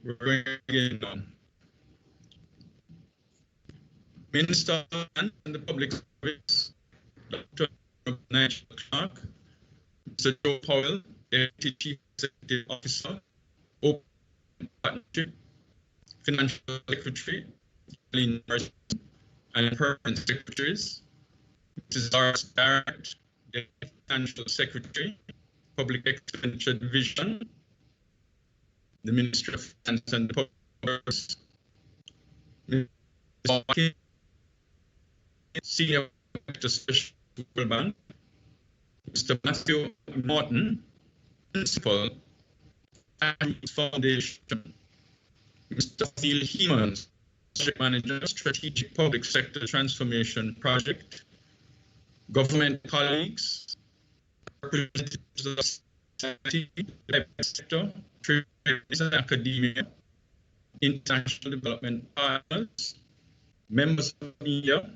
We're going again now. Minister and the Public Service, Dr. Nigel Clark, Mr. Joe Powell, Deputy Chief Executive Officer, Ogp Partnership, Financial Secretary, Eileen Mercer, and Permanent Secretaries, Mrs. Doris Barrett, Deputy Financial Secretary, Public Expenditure Division, the Ministry of Finance and the Public Service, Mr. King, Senior Director Special Bank, Mr. Matthew Morton, Principal, Andrews Foundation, Mr. Neil Heemans, Project Manager, Strategic Public Sector Transformation Project, government colleagues, representatives of society, private sector, trade and academia, international development partners, members of media,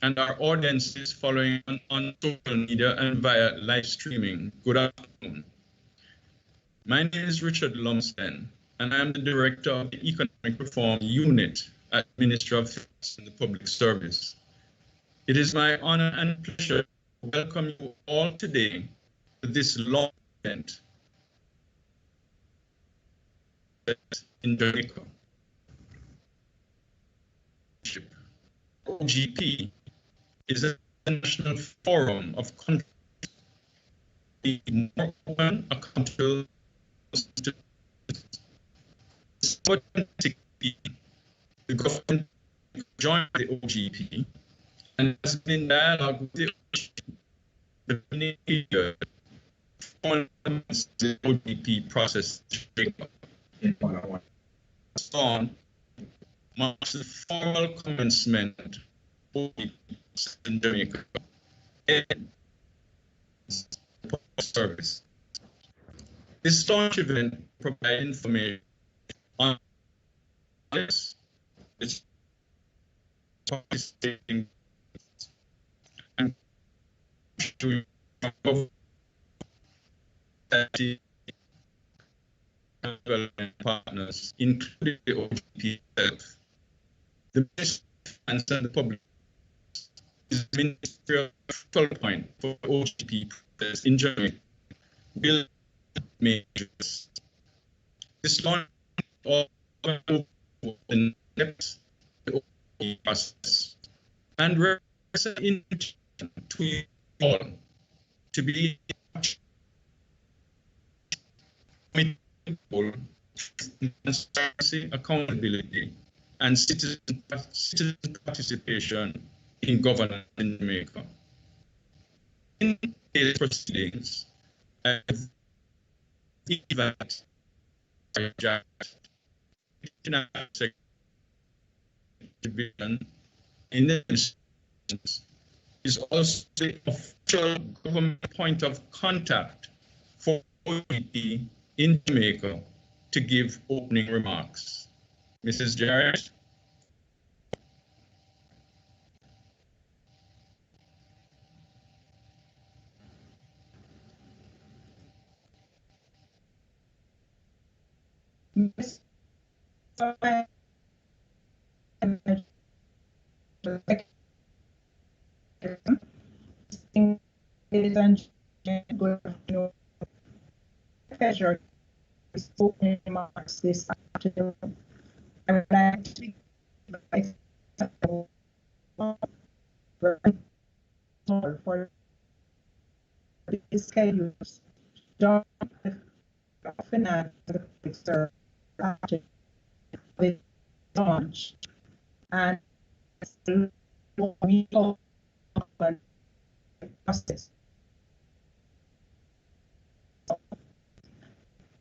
and our audiences following on social media and via live streaming. Good afternoon. My name is Richard Lumsden, and I am the Director of the Economic Reform Unit at the Ministry of Finance and the Public Service. It is my honor and pleasure to welcome you all today to this long event in Jamaica. OGP is a national forum of countries more open, accountable. The government joined the OGP and has been in dialogue with the period for the OGP process. On marks the formal commencement of OGP in Jamaica and service. This launch event provides information on this, its participating and to development partners, including the OGP itself. The Ministry of Finance and the Public is the ministerial focal point for the OGP process in Jamaica. Will majors. This launch of the next OGP process and represents an invitation to you all to be transparency, accountability, and citizen participation in governance in Jamaica. In today's proceedings, I event in this instance is also the official government point of contact for OGP in Jamaica to give opening remarks. Mrs. Jarrett. Ladies and gentlemen, good afternoon. Pleasure is opening remarks this afternoon. I would like to invite for the schedules. John Finance the with launch and still we open process.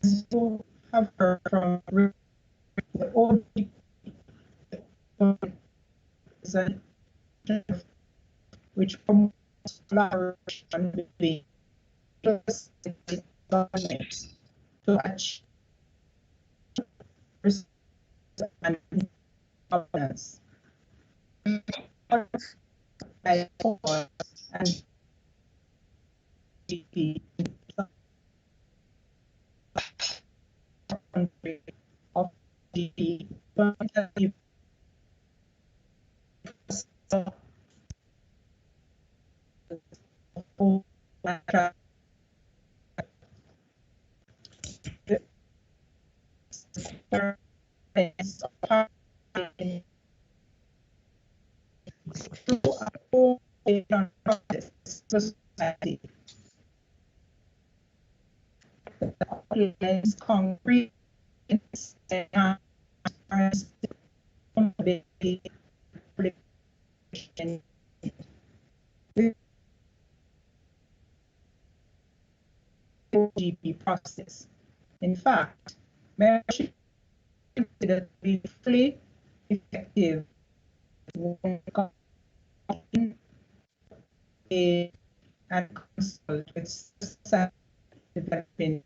As you have heard from the OGP, which promotes collaboration between governments to achieve and governance. And GP of OGP, quantitative society. Lens concrete OGP process. In fact, membership is considered to be fully effective when and consult with society developing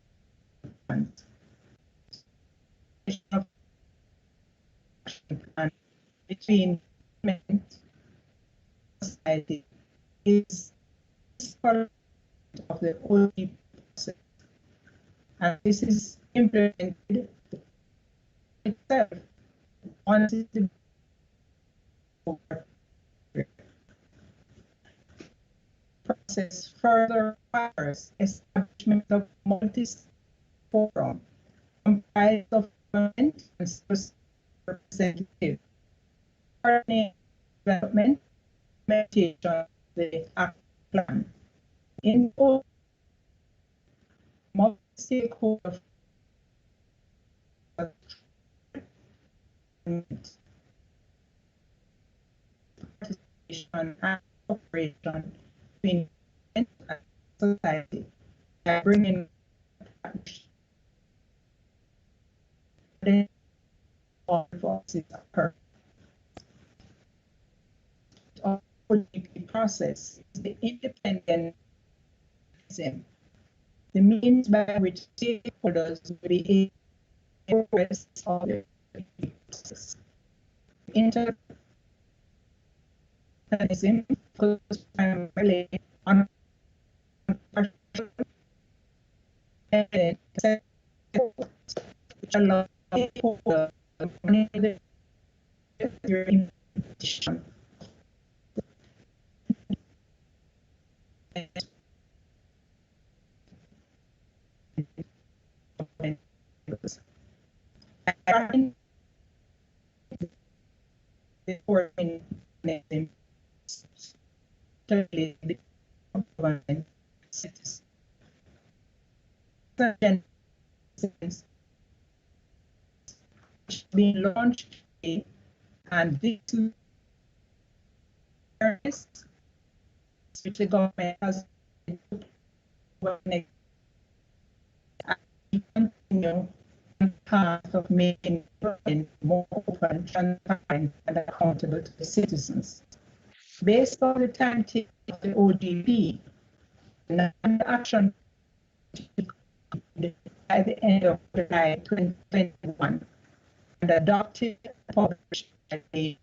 funds. And between government society is part of the OGP process, and this is implemented itself once the process further requires establishment of multi-forum comprised of government and citizen representatives, coordinating development, implementation of the action plan. In all, multi-stakeholder participation and cooperation between and society by bringing all voices occur. The OGP process is the independent mechanism, the means by which stakeholders will be able to progress of the OGP process. The mechanism focuses primarily on evidence which allow stakeholders to monitor the implementation government citizens being launched today, and this awareness which the government has continue on path of making government more open, transparent, and accountable to the citizens. Based on the timetable of the OGP, and action by the end of July 2021 and adopted and published by the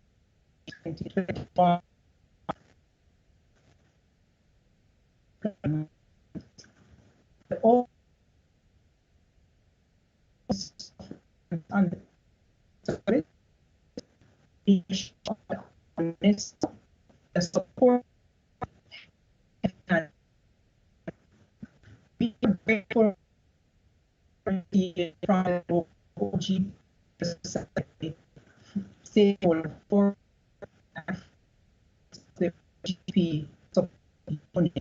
2021 the all on the support and be grateful from the OG society stakeholder for the GP support.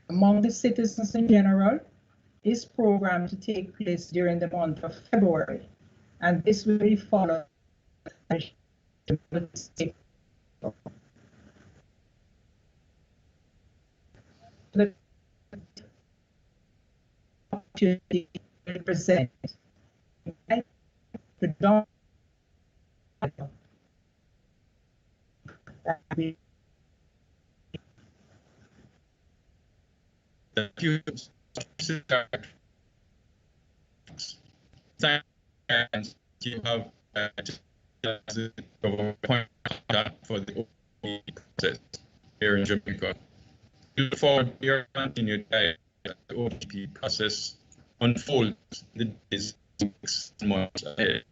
Among the citizens in general, is programmed to take place during the month of February, and this will be followed by the opportunity to represent the Don. Thank you. Thanks. You have point for the process here in Jamaica. look forward to your continued guide as the OGP process unfolds the days, weeks, and months ahead.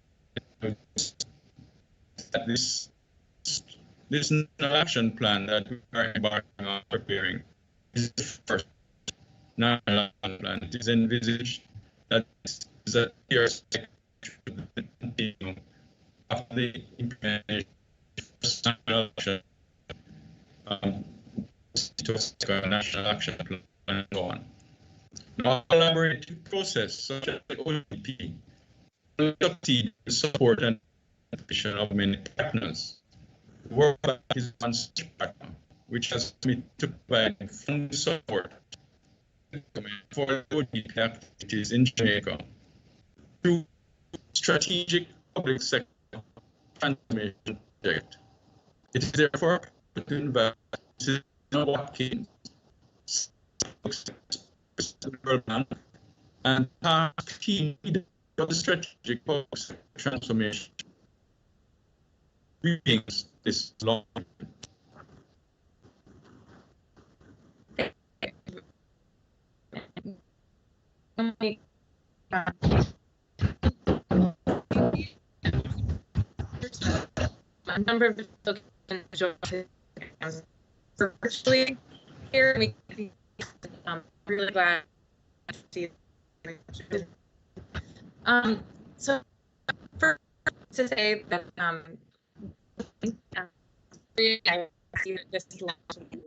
This national action plan that we are embarking on preparing is the first national action plan. It is envisaged that this is a year continuum after the implementation of national action, to a national action plan and so on. Now, a collaborative process such as the OGP will obtain the support and participation of many partners. The World Bank is one such partner, which has committed to provide funding support for the OGP activities in Jamaica through strategic public sector transformation project. It is therefore to invest in Ogp and task key for the strategic public sector transformation. Greetings this long. A number of virtually here. I'm really glad to see. So first to say that I see this last week.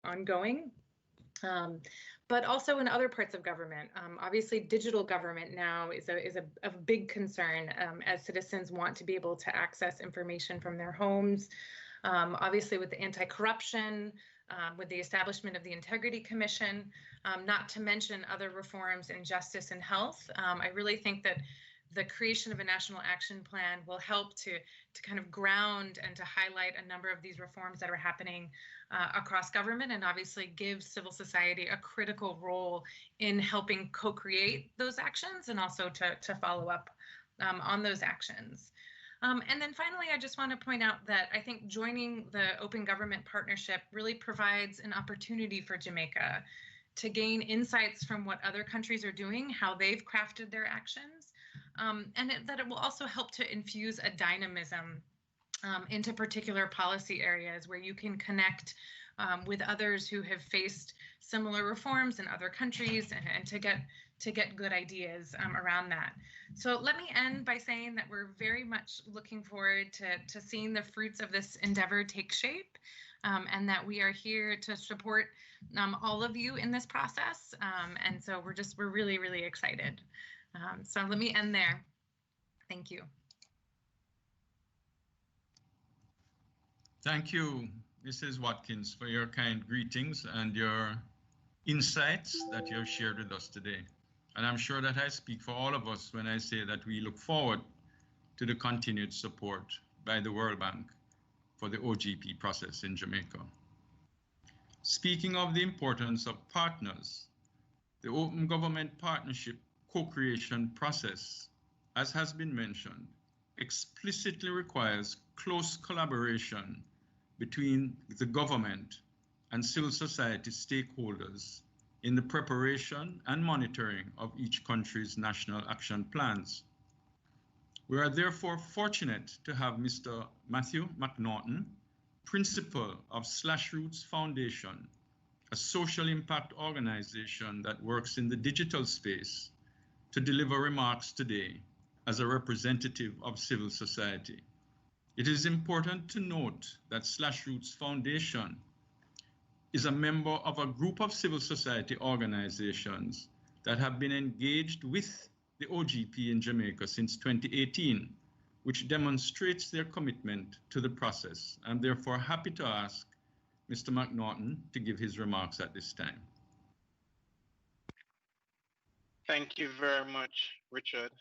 Ongoing, but also in other parts of government. Obviously, digital government now is a big concern as citizens want to be able to access information from their homes. Obviously, with the anti-corruption, with the establishment of the Integrity Commission, not to mention other reforms in justice and health. I really think that the creation of a national action plan will help to kind of ground and to highlight a number of these reforms that are happening across government, and obviously give civil society a critical role in helping co-create those actions and also to follow up on those actions. And then finally, I just want to point out that I think joining the Open Government Partnership really provides an opportunity for Jamaica to gain insights from what other countries are doing, how they've crafted their actions, and that it will also help to infuse a dynamism into particular policy areas where you can connect with others who have faced similar reforms in other countries and to get good ideas around that. So let me end by saying that we're very much looking forward to seeing the fruits of this endeavor take shape, and that we are here to support all of you in this process. And so we're really, really excited. So let me end there. Thank you. Thank you, Mrs. Watkins, for your kind greetings and your insights that you have shared with us today. And I'm sure that I speak for all of us when I say that we look forward to the continued support by the World Bank for the OGP process in Jamaica. Speaking of the importance of partners, the Open Government Partnership co-creation process, as has been mentioned, explicitly requires close collaboration between the government and civil society stakeholders in the preparation and monitoring of each country's national action plans. We are therefore fortunate to have Mr. Matthew McNaughton, principal of Roots Foundation, a social impact organization that works in the digital space, to deliver remarks today as a representative of civil society. It is important to note that Roots Foundation is a member of a group of civil society organizations that have been engaged with the OGP in Jamaica since 2018, which demonstrates their commitment to the process. I'm therefore happy to ask Mr. McNaughton to give his remarks at this time. Thank you very much, Richard.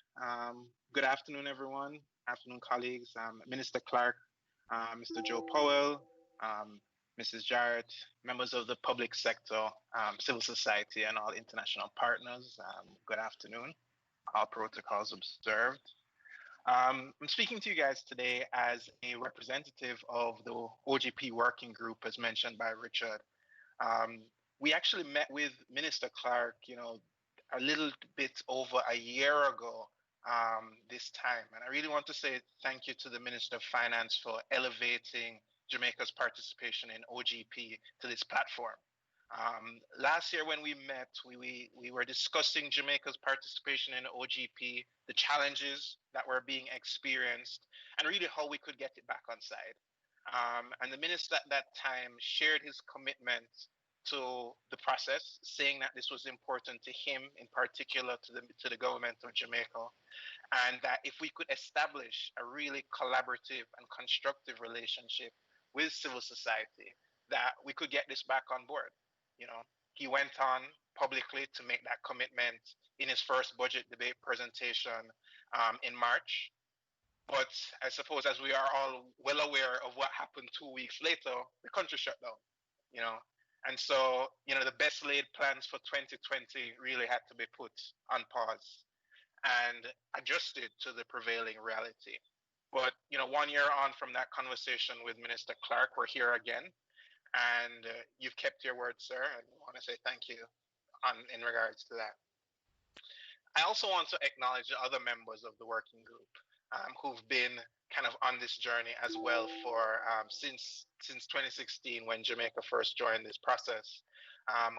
Good afternoon, everyone. Afternoon, colleagues. Minister Clark, Mr. Joe Powell, Mrs. Jarrett, members of the public sector, civil society, and all international partners. Good afternoon. All protocols observed. I'm speaking to you guys today as a representative of the OGP working group, as mentioned by Richard. We actually met with Minister Clark, a little bit over a year ago this time. And I really want to say thank you to the Minister of Finance for elevating Jamaica's participation in OGP to this platform. Last year when we met, we were discussing Jamaica's participation in OGP, the challenges that were being experienced, and really how we could get it back on side. And the minister at that time shared his commitment to the process, saying that this was important to him, in particular to the government of Jamaica, and that if we could establish a really collaborative and constructive relationship with civil society, that we could get this back on board. He went on publicly to make that commitment in his first budget debate presentation in March. But I suppose, as we are all well aware of what happened 2 weeks later, the country shut down, And so, the best laid plans for 2020 really had to be put on pause and adjusted to the prevailing reality. But, 1 year on from that conversation with Minister Clark, we're here again. And you've kept your word, sir, and I want to say thank you in regards to that. I also want to acknowledge the other members of the working group who've been kind of on this journey as well for since 2016, when Jamaica first joined this process.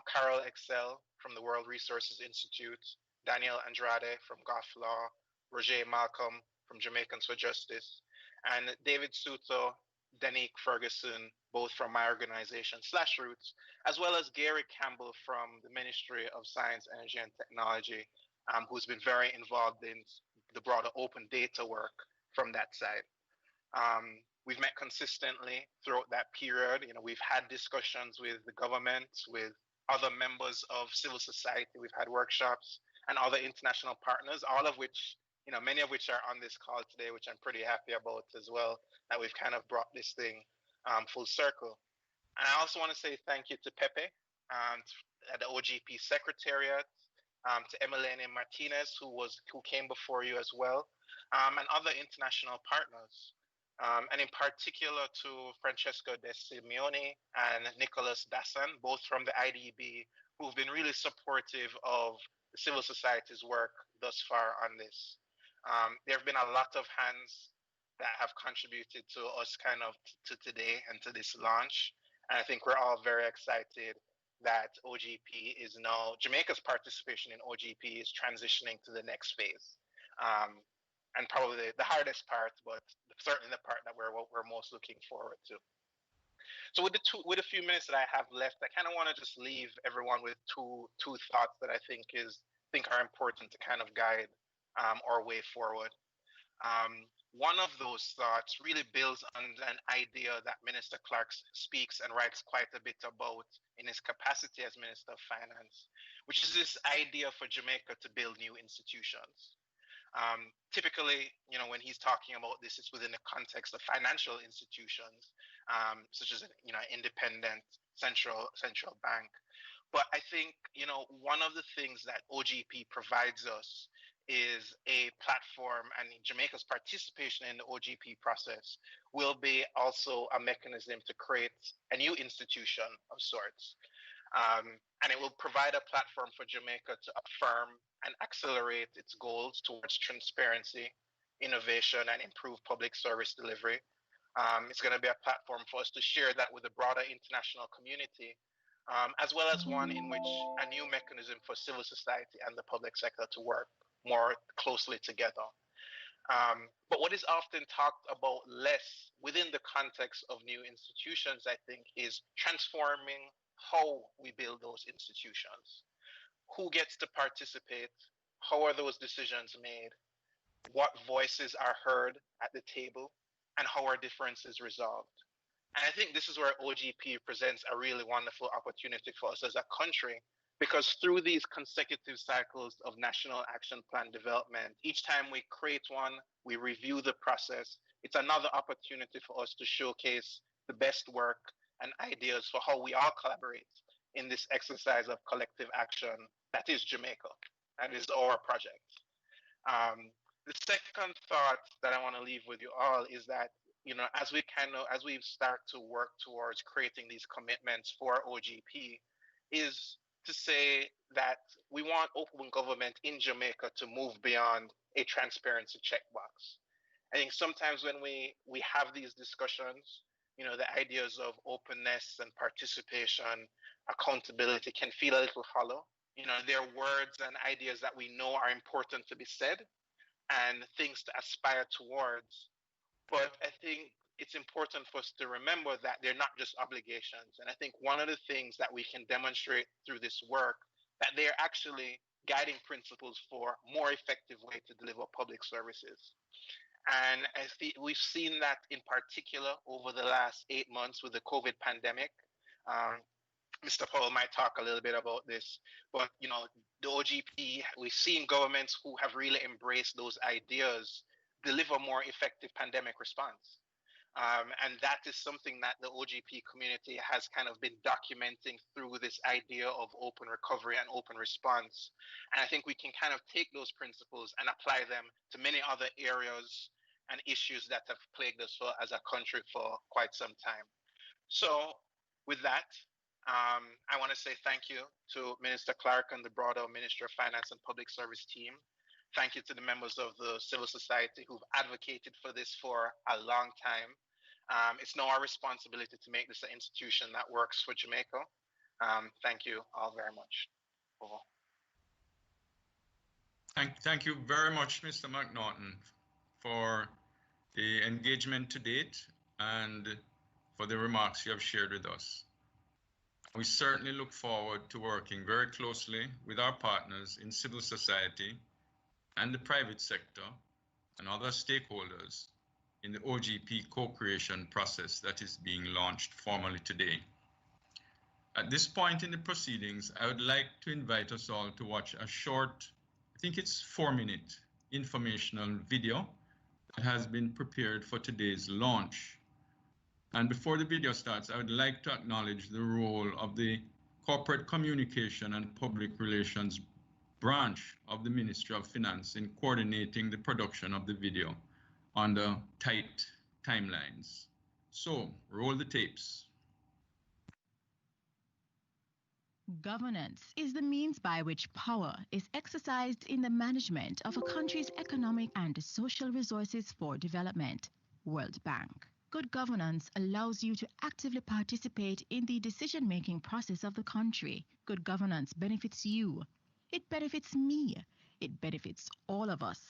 Carol Excel from the World Resources Institute, Daniel Andrade from Goff Law, Roger Malcolm from Jamaicans for Justice, and David Suto, Danique Ferguson, both from my organization Roots, as well as Gary Campbell from the Ministry of Science, Energy and Technology, who's been very involved in the broader open data work from that side. We've met consistently throughout that period. We've had discussions with the government, with other members of civil society. We've had workshops and other international partners, all of which, many of which are on this call today, which I'm pretty happy about as well, that we've kind of brought this thing full circle. And I also want to say thank you to Pepe at the OGP Secretariat, to Emelene Martinez, who came before you as well, and other international partners, and in particular to Francesco De Simeone and Nicholas Dassan, both from the IDB, who've been really supportive of the civil society's work thus far on this. There have been a lot of hands that have contributed to us kind of to today and to this launch. And I think we're all very excited that OGP is now, Jamaica's participation in OGP is transitioning to the next phase. And probably the hardest part, but certainly the part that we're most looking forward to. So with the few minutes that I have left, I kind of want to just leave everyone with two thoughts that I think are important to kind of guide our way forward. One of those thoughts really builds on an idea that Minister Clark speaks and writes quite a bit about in his capacity as Minister of Finance, which is this idea for Jamaica to build new institutions. Typically, when he's talking about this, it's within the context of financial institutions, such as independent central bank. But I think one of the things that OGP provides us is a platform, and Jamaica's participation in the OGP process will be also a mechanism to create a new institution of sorts. And it will provide a platform for Jamaica to affirm and accelerate its goals towards transparency, innovation, and improved public service delivery. It's going to be a platform for us to share that with the broader international community, as well as one in which a new mechanism for civil society and the public sector to work more closely together. But what is often talked about less within the context of new institutions, I think, is transforming how we build those institutions. Who gets to participate? How are those decisions made? What voices are heard at the table? And how are differences resolved? And I think this is where OGP presents a really wonderful opportunity for us as a country, because through these consecutive cycles of National Action Plan development, each time we create one, we review the process. It's another opportunity for us to showcase the best work and ideas for how we all collaborate in this exercise of collective action that is Jamaica, that is our project. The second thought that I want to leave with you all is that, as we start to work towards creating these commitments for OGP, is to say that we want open government in Jamaica to move beyond a transparency checkbox. I think sometimes when we have these discussions, the ideas of openness and participation, accountability can feel a little hollow. There are words and ideas that we know are important to be said and things to aspire towards. But I think it's important for us to remember that they're not just obligations. And I think one of the things that we can demonstrate through this work, that they're actually guiding principles for more effective way to deliver public services. And I think we've seen that in particular over the last 8 months with the COVID pandemic. Mr. Powell might talk a little bit about this, but the OGP, we've seen governments who have really embraced those ideas deliver more effective pandemic response. And that is something that the OGP community has kind of been documenting through this idea of open recovery and open response. And I think we can kind of take those principles and apply them to many other areas and issues that have plagued us as a country for quite some time. So with that, I want to say thank you to Minister Clark and the broader Ministry of Finance and Public Service team. Thank you to the members of the civil society who've advocated for this for a long time. It's now our responsibility to make this an institution that works for Jamaica. Thank you all very much. Over. Thank you very much, Mr. McNaughton, for the engagement to date and for the remarks you have shared with us. We certainly look forward to working very closely with our partners in civil society and the private sector and other stakeholders in the OGP co-creation process that is being launched formally today. At this point in the proceedings, I would like to invite us all to watch a short, I think it's 4-minute informational video that has been prepared for today's launch. And before the video starts, I would like to acknowledge the role of the Corporate Communication and Public Relations branch of the Ministry of Finance in coordinating the production of the video under tight timelines. So, roll the tapes. Governance is the means by which power is exercised in the management of a country's economic and social resources for development. World Bank. Good governance allows you to actively participate in the decision-making process of the country. Good governance benefits you. It benefits me. It benefits all of us.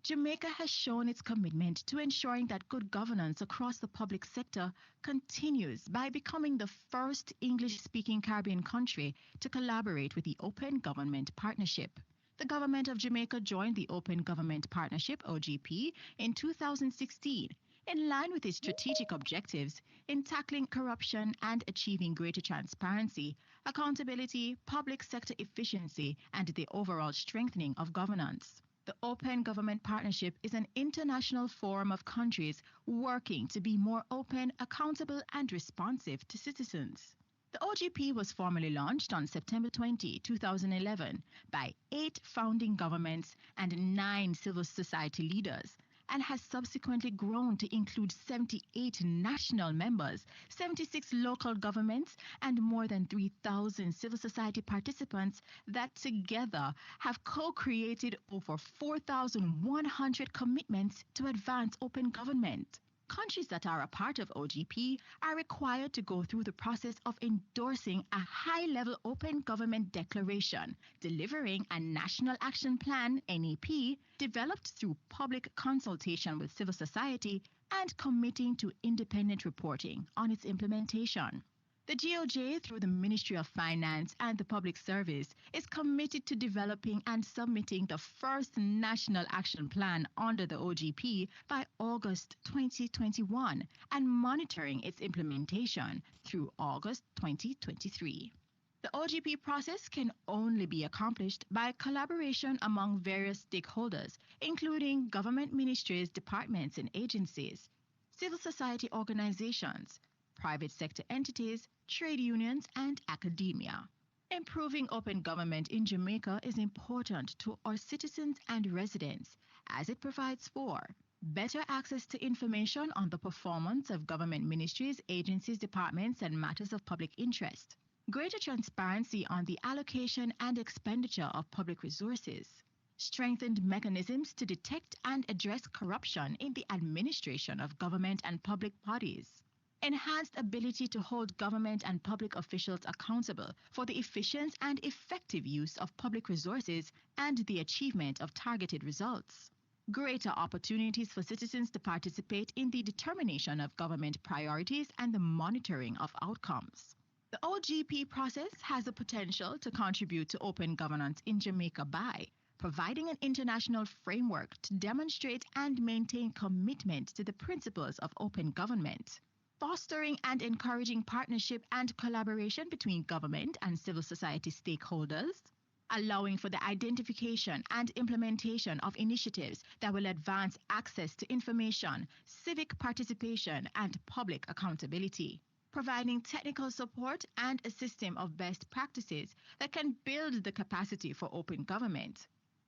Jamaica has shown its commitment to ensuring that good governance across the public sector continues by becoming the first English-speaking Caribbean country to collaborate with the Open Government Partnership. The government of Jamaica joined the Open Government Partnership, OGP, in 2016, in line with its strategic objectives in tackling corruption and achieving greater transparency, accountability, public sector efficiency, and the overall strengthening of governance. The Open Government Partnership is an international forum of countries working to be more open, accountable, and responsive to citizens. The OGP was formally launched on September 20, 2011 by 8 founding governments and 9 civil society leaders, and has subsequently grown to include 78 national members, 76 local governments, and more than 3,000 civil society participants that together have co-created over 4,100 commitments to advance open government. Countries that are a part of OGP are required to go through the process of endorsing a high-level open government declaration, delivering a National Action Plan, NAP, developed through public consultation with civil society, and committing to independent reporting on its implementation. The GOJ, through the Ministry of Finance and the Public Service, is committed to developing and submitting the first National Action Plan under the OGP by August 2021 and monitoring its implementation through August 2023. The OGP process can only be accomplished by collaboration among various stakeholders, including government ministries, departments and agencies, civil society organizations, private sector entities, trade unions, and academia. Improving open government in Jamaica is important to our citizens and residents as it provides for better access to information on the performance of government ministries, agencies, departments, and matters of public interest, greater transparency on the allocation and expenditure of public resources, strengthened mechanisms to detect and address corruption in the administration of government and public bodies, enhanced ability to hold government and public officials accountable for the efficient and effective use of public resources and the achievement of targeted results, greater opportunities for citizens to participate in the determination of government priorities and the monitoring of outcomes. The OGP process has the potential to contribute to open governance in Jamaica by providing an international framework to demonstrate and maintain commitment to the principles of open government, fostering and encouraging partnership and collaboration between government and civil society stakeholders, allowing for the identification and implementation of initiatives that will advance access to information, civic participation, and public accountability, providing technical support and a system of best practices that can build the capacity for open government,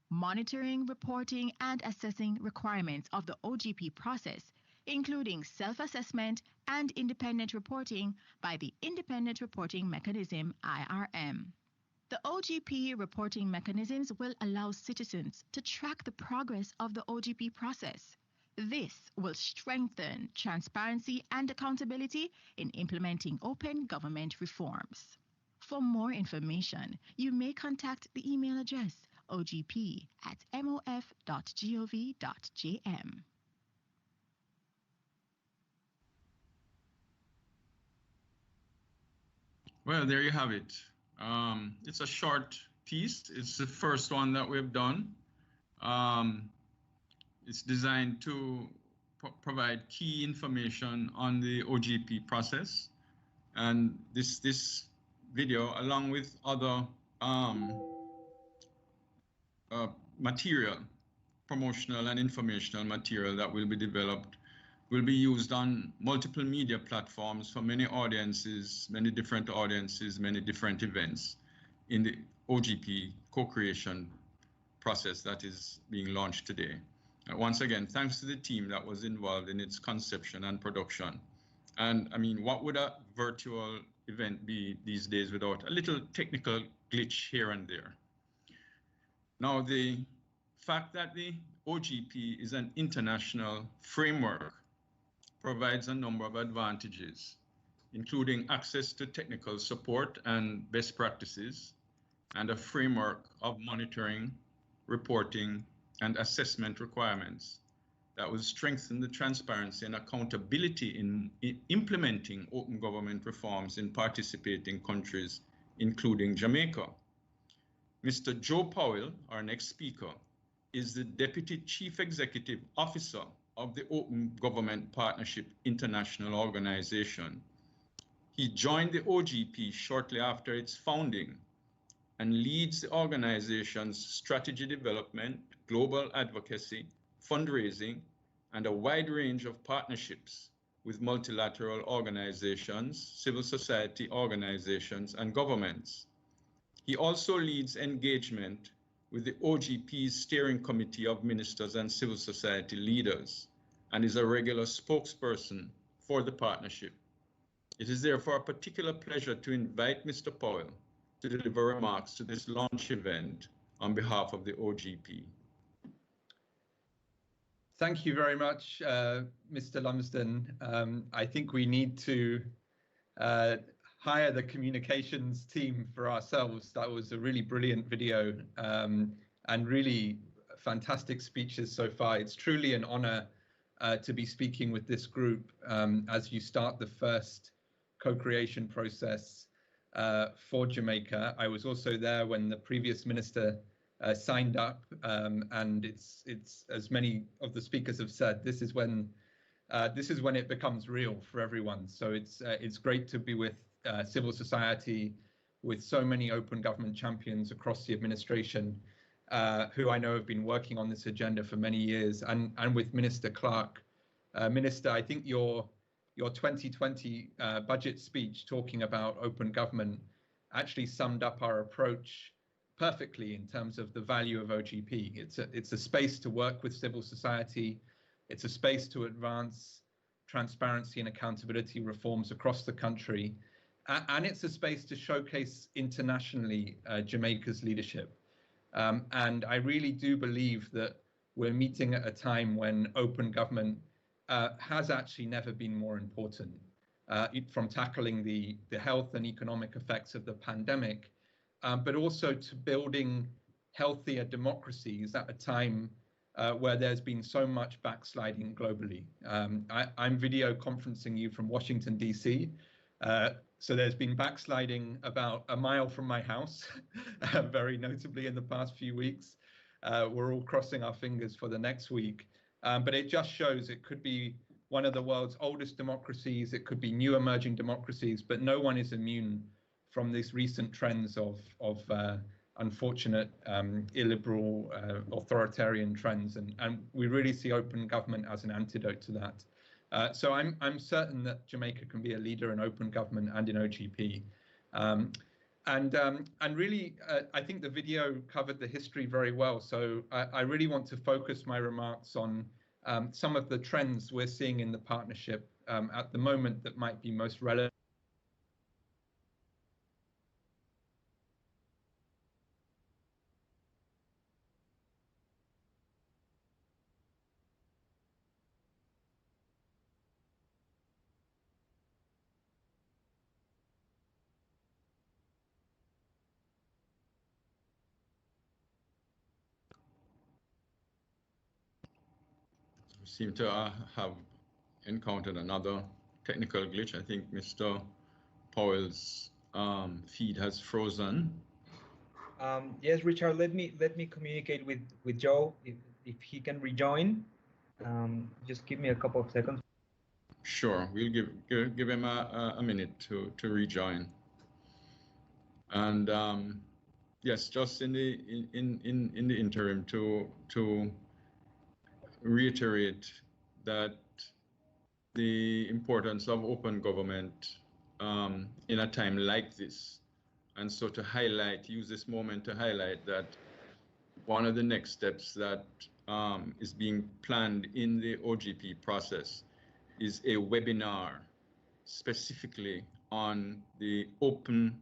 monitoring, reporting, and assessing requirements of the OGP process, including self-assessment and independent reporting by the Independent Reporting Mechanism, IRM. The OGP reporting mechanisms will allow citizens to track the progress of the OGP process. This will strengthen transparency and accountability in implementing open government reforms. For more information, you may contact the email address ogp@mof.gov.jm. Well, there you have it. It's a short piece. It's the first one that we've done. It's designed to provide key information on the OGP process. And this video, along with other material, promotional and informational material that will be developed, will be used on multiple media platforms for many audiences, many different events in the OGP co-creation process that is being launched today. Once again, thanks to the team that was involved in its conception and production. And I mean, what would a virtual event be these days without a little technical glitch here and there? Now, the fact that the OGP is an international framework provides a number of advantages, including access to technical support and best practices, and a framework of monitoring, reporting, and assessment requirements that will strengthen the transparency and accountability in implementing open government reforms in participating countries, including Jamaica. Mr. Joe Powell, our next speaker, is the Deputy Chief Executive Officer of the Open Government Partnership International Organization. He joined the OGP shortly after its founding and leads the organization's strategy development, global advocacy, fundraising, and a wide range of partnerships with multilateral organizations, civil society organizations, and governments. He also leads engagement with the OGP's Steering Committee of Ministers and Civil Society Leaders, and is a regular spokesperson for the partnership. It is therefore a particular pleasure to invite Mr. Powell to deliver remarks to this launch event on behalf of the OGP. Thank you very much, Mr. Lumsden. I think we need to hire the communications team for ourselves. That was a really brilliant video and really fantastic speeches so far. It's truly an honor to be speaking with this group as you start the first co-creation process for Jamaica. I was also there when the previous minister signed up, and it's as many of the speakers have said, this is when it becomes real for everyone. So it's great to be with civil society, with so many open government champions across the administration, who I know have been working on this agenda for many years, and with Minister Clark. Minister, I think your 2020 budget speech talking about open government actually summed up our approach perfectly in terms of the value of OGP. It's a space to work with civil society. It's a space to advance transparency and accountability reforms across the country. And it's a space to showcase internationally Jamaica's leadership. And I really do believe that we're meeting at a time when open government has actually never been more important, from tackling the health and economic effects of the pandemic, but also to building healthier democracies at a time where there's been so much backsliding globally. I'm video conferencing you from Washington, DC. So there's been backsliding about a mile from my house, very notably in the past few weeks. We're all crossing our fingers for the next week. But it just shows it could be one of the world's oldest democracies. It could be new emerging democracies, but no one is immune from these recent trends of unfortunate illiberal authoritarian trends. And we really see open government as an antidote to that. So I'm certain that Jamaica can be a leader in open government and in OGP. And really, I think the video covered the history very well. So I really want to focus my remarks on some of the trends we're seeing in the partnership at the moment that might be most relevant. Seem to have encountered another technical glitch. I think Mr. Powell's feed has frozen. Yes, Richard, let me communicate with Joe if he can rejoin. Just give me a couple of seconds. Sure, we'll give him a minute to rejoin. And yes, just in the interim to reiterate that the importance of open government in a time like this, and so to use this moment to highlight that one of the next steps that is being planned in the OGP process is a webinar specifically on the open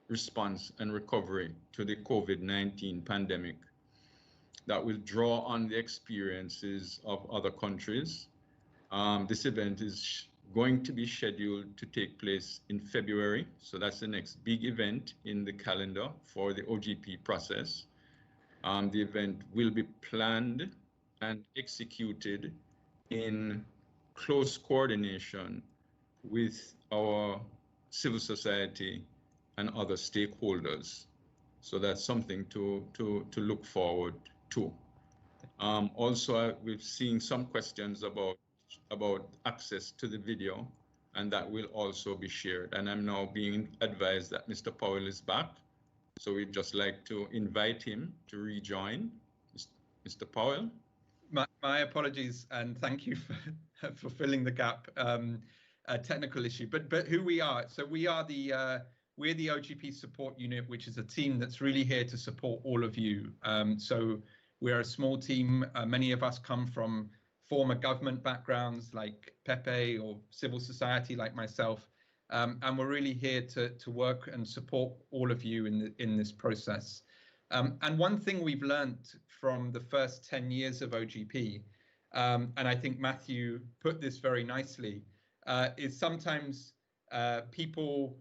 response and recovery to the COVID-19 pandemic that will draw on the experiences of other countries. This event is going to be scheduled to take place in February. So that's the next big event in the calendar for the OGP process. The event will be planned and executed in close coordination with our civil society and other stakeholders. So that's something to look forward to. Also, we've seen some questions about access to the video, and that will also be shared. And I'm now being advised that Mr. Powell is back. So we'd just like to invite him to rejoin. Mr. Powell? My apologies, and thank you for filling the gap. A technical issue, but who we are. So we are we're the OGP support unit, which is a team that's really here to support all of you. So we're a small team. Many of us come from former government backgrounds like Pepe or civil society like myself. And we're really here to work and support all of you in this process. And one thing we've learned from the first 10 years of OGP, and I think Matthew put this very nicely, is sometimes people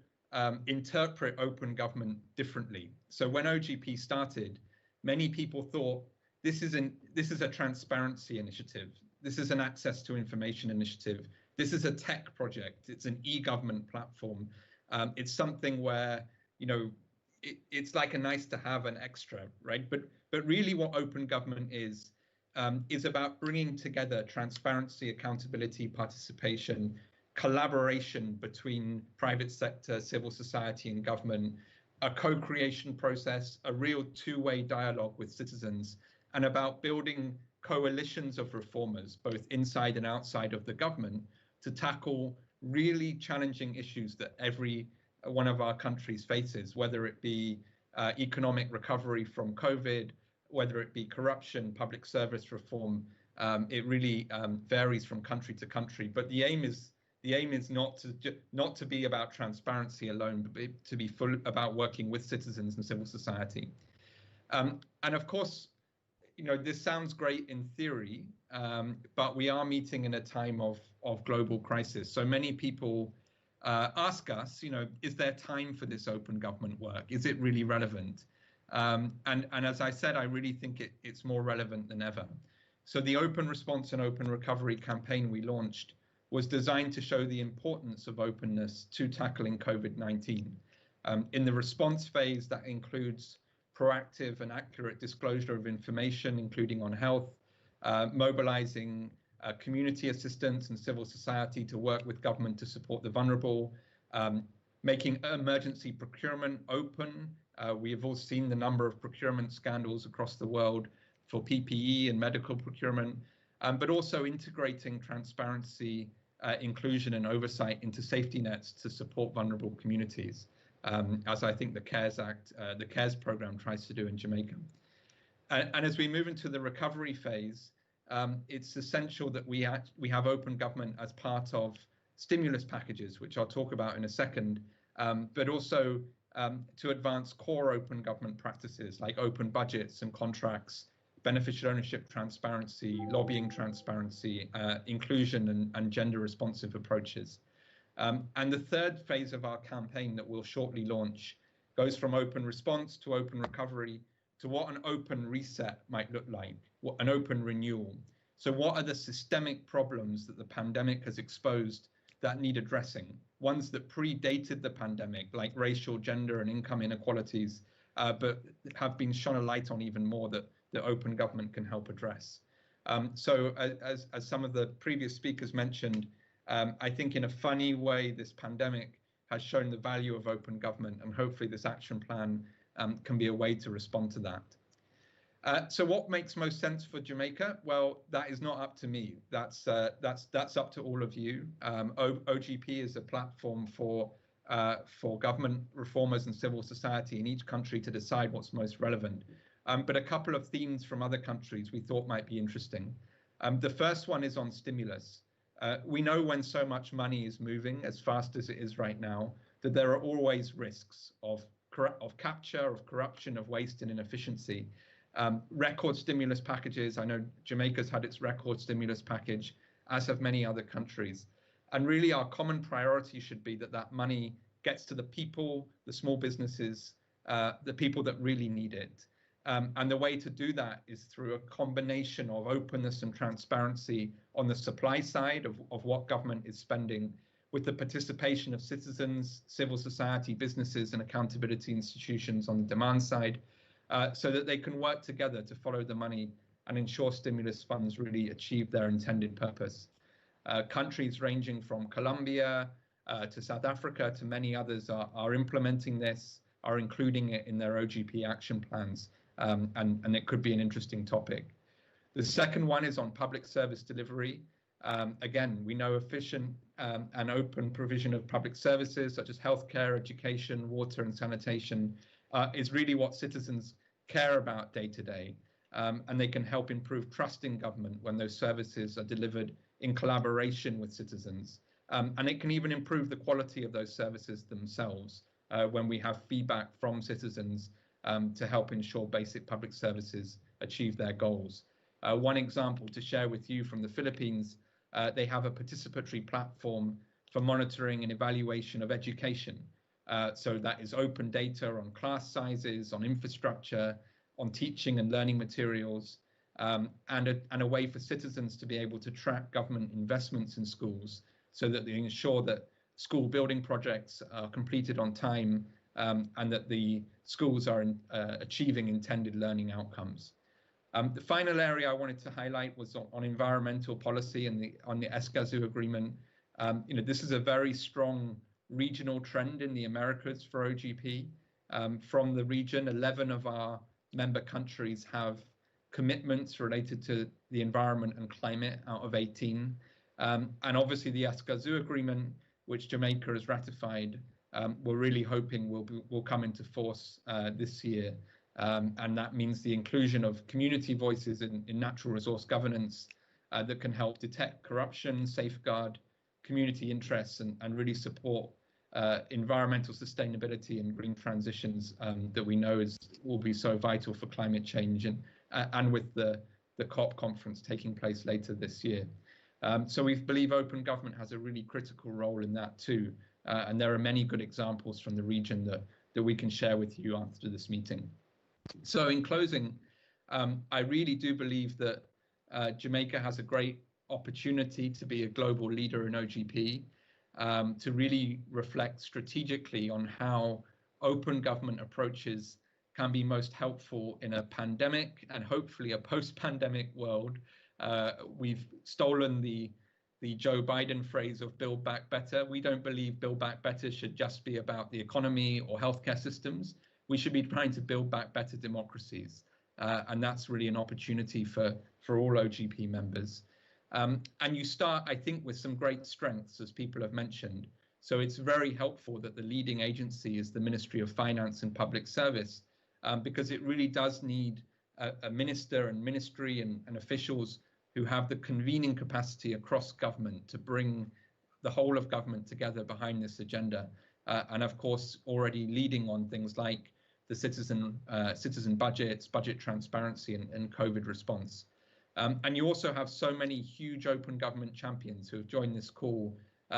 interpret open government differently. So when OGP started, many people thought this is a transparency initiative. This is an access to information initiative. This is a tech project. It's an e-government platform. It's something where, you know, it's like a nice to have, an extra, right? But really what open government is about bringing together transparency, accountability, participation, collaboration between private sector, civil society and government, a co-creation process, a real two-way dialogue with citizens, and about building coalitions of reformers, both inside and outside of the government, to tackle really challenging issues that every one of our countries faces, whether it be economic recovery from COVID, whether it be corruption, public service reform. It really varies from country to country, but the aim is not to be about transparency alone, but to be full about working with citizens and civil society. And of course, you know, this sounds great in theory, but we are meeting in a time of global crisis. So many people ask us, you know, is there time for this open government work? Is it really relevant? And as I said, I really think it's more relevant than ever. So the Open Response and Open Recovery campaign we launched was designed to show the importance of openness to tackling COVID-19. In the response phase, that includes proactive and accurate disclosure of information, including on health, mobilizing community assistance and civil society to work with government to support the vulnerable, making emergency procurement open. We have all seen the number of procurement scandals across the world for PPE and medical procurement, but also integrating transparency, inclusion and oversight into safety nets to support vulnerable communities, as I think the CARES Act, the CARES program tries to do in Jamaica. And as we move into the recovery phase, it's essential that we have open government as part of stimulus packages, which I'll talk about in a second, but also to advance core open government practices like open budgets and contracts, beneficial ownership transparency, lobbying transparency, inclusion and gender responsive approaches. And the third phase of our campaign that we'll shortly launch goes from open response to open recovery to what an open reset might look like, what an open renewal. So what are the systemic problems that the pandemic has exposed that need addressing? Ones that predated the pandemic, like racial, gender and income inequalities, but have been shone a light on even more that open government can help address. So as some of the previous speakers mentioned, I think in a funny way, this pandemic has shown the value of open government, and hopefully this action plan can be a way to respond to that. So what makes most sense for Jamaica? Well, that is not up to me. That's up to all of you. OGP is a platform for government reformers and civil society in each country to decide what's most relevant. but a couple of themes from other countries we thought might be interesting. The first one is on stimulus. We know when so much money is moving as fast as it is right now, that there are always risks of capture, of corruption, of waste and inefficiency. Record stimulus packages, I know Jamaica's had its record stimulus package, as have many other countries. And really our common priority should be that that money gets to the people, the small businesses, the people that really need it. And the way to do that is through a combination of openness and transparency on the supply side of what government is spending, with the participation of citizens, civil society, businesses and accountability institutions on the demand side, so that they can work together to follow the money and ensure stimulus funds really achieve their intended purpose. Countries ranging from Colombia to South Africa to many others are implementing this, are including it in their OGP action plans, and it could be an interesting topic. The second one is on public service delivery. Again, we know efficient and open provision of public services such as healthcare, education, water and sanitation is really what citizens care about day to day. And they can help improve trust in government when those services are delivered in collaboration with citizens. And it can even improve the quality of those services themselves when we have feedback from citizens to help ensure basic public services achieve their goals. One example to share with you from the Philippines, they have a participatory platform for monitoring and evaluation of education. So that is open data on class sizes, on infrastructure, on teaching and learning materials, and a way for citizens to be able to track government investments in schools so that they ensure that school building projects are completed on time and that the schools are achieving intended learning outcomes. The final area I wanted to highlight was on environmental policy and on the Escazú agreement. This is a very strong regional trend in the Americas for OGP. From the region, 11 of our member countries have commitments related to the environment and climate out of 18. And obviously the Escazú agreement, which Jamaica has ratified, we're really hoping will come into force this year. And that means the inclusion of community voices in natural resource governance that can help detect corruption, safeguard community interests, and really support environmental sustainability and green transitions that we know will be so vital for climate change, and with the COP conference taking place later this year. So we believe open government has a really critical role in that too. And there are many good examples from the region that we can share with you after this meeting. So in closing, I really do believe that Jamaica has a great opportunity to be a global leader in OGP, to really reflect strategically on how open government approaches can be most helpful in a pandemic and hopefully a post-pandemic world. We've stolen the Joe Biden phrase of build back better. We don't believe build back better should just be about the economy or healthcare systems. We should be trying to build back better democracies. And that's really an opportunity for all OGP members. And you start, I think, with some great strengths, as people have mentioned. So it's very helpful that the leading agency is the Ministry of Finance and Public Service, because it really does need a minister and ministry and officials who have the convening capacity across government to bring the whole of government together behind this agenda. And of course, already leading on things like the citizen budgets, budget transparency and COVID response. And you also have so many huge open government champions who have joined this call,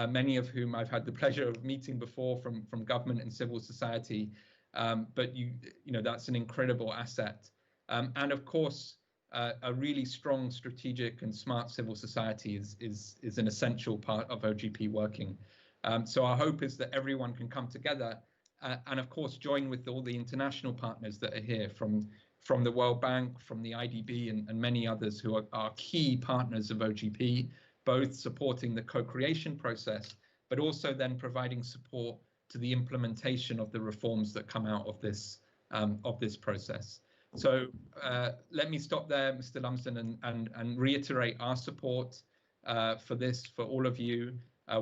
many of whom I've had the pleasure of meeting before from government and civil society. But that's an incredible asset. And of course, a really strong strategic and smart civil society is an essential part of OGP working. So our hope is that everyone can come together and of course join with all the international partners that are here from the World Bank, from the IDB and many others who are key partners of OGP, both supporting the co-creation process, but also then providing support to the implementation of the reforms that come out of this process. So let me stop there, Mr. Lumsden, and reiterate our support for this, for all of you.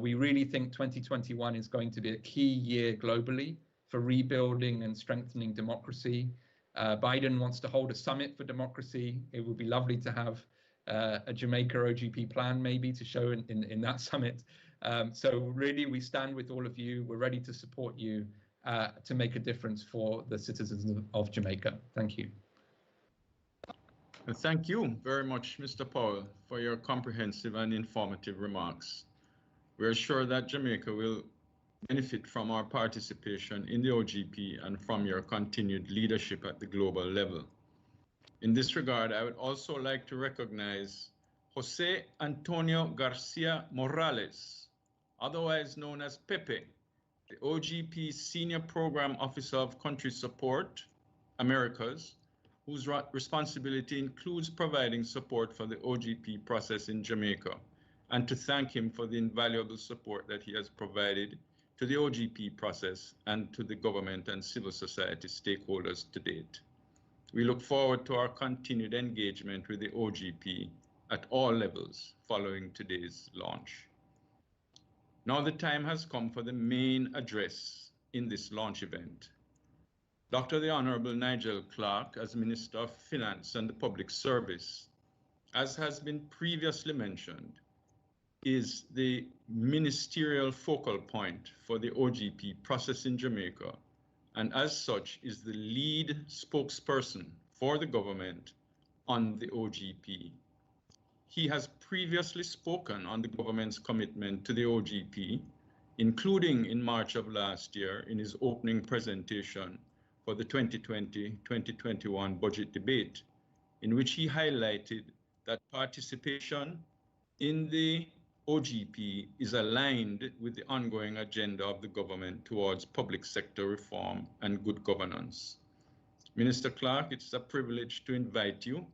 We really think 2021 is going to be a key year globally for rebuilding and strengthening democracy. Biden wants to hold a summit for democracy. It would be lovely to have a Jamaica OGP plan maybe to show in that summit. So really, we stand with all of you. We're ready to support you to make a difference for the citizens of Jamaica. Thank you. Thank you very much, Mr. Powell, for your comprehensive and informative remarks. We're sure that Jamaica will benefit from our participation in the OGP and from your continued leadership at the global level. In this regard, I would also like to recognize Jose Antonio Garcia Morales, otherwise known as Pepe, the OGP Senior Program Officer of Country Support, Americas, whose responsibility includes providing support for the OGP process in Jamaica, and to thank him for the invaluable support that he has provided to the OGP process and to the government and civil society stakeholders to date. We look forward to our continued engagement with the OGP at all levels following today's launch. Now the time has come for the main address in this launch event. Dr. the Honorable Nigel Clarke, as Minister of Finance and the Public Service, as has been previously mentioned, is the ministerial focal point for the OGP process in Jamaica, and as such is the lead spokesperson for the government on the OGP. He has previously spoken on the government's commitment to the OGP, including in March of last year in his opening presentation for the 2020-2021 budget debate, in which he highlighted that participation in the OGP is aligned with the ongoing agenda of the government towards public sector reform and good governance. Minister Clarke, it's a privilege to invite you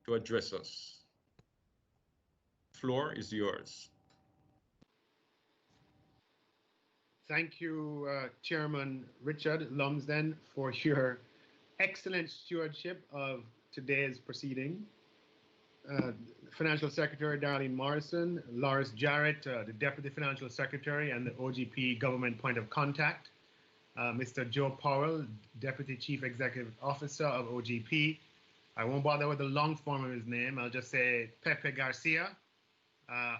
to address us. The floor is yours. Thank you, Chairman Richard Lumsden, for your excellent stewardship of today's proceeding. Financial Secretary Darlene Morrison, Lawrence Jarrett, the Deputy Financial Secretary and the OGP Government Point of Contact, Mr. Joe Powell, Deputy Chief Executive Officer of OGP. I won't bother with the long form of his name. I'll just say Pepe Garcia,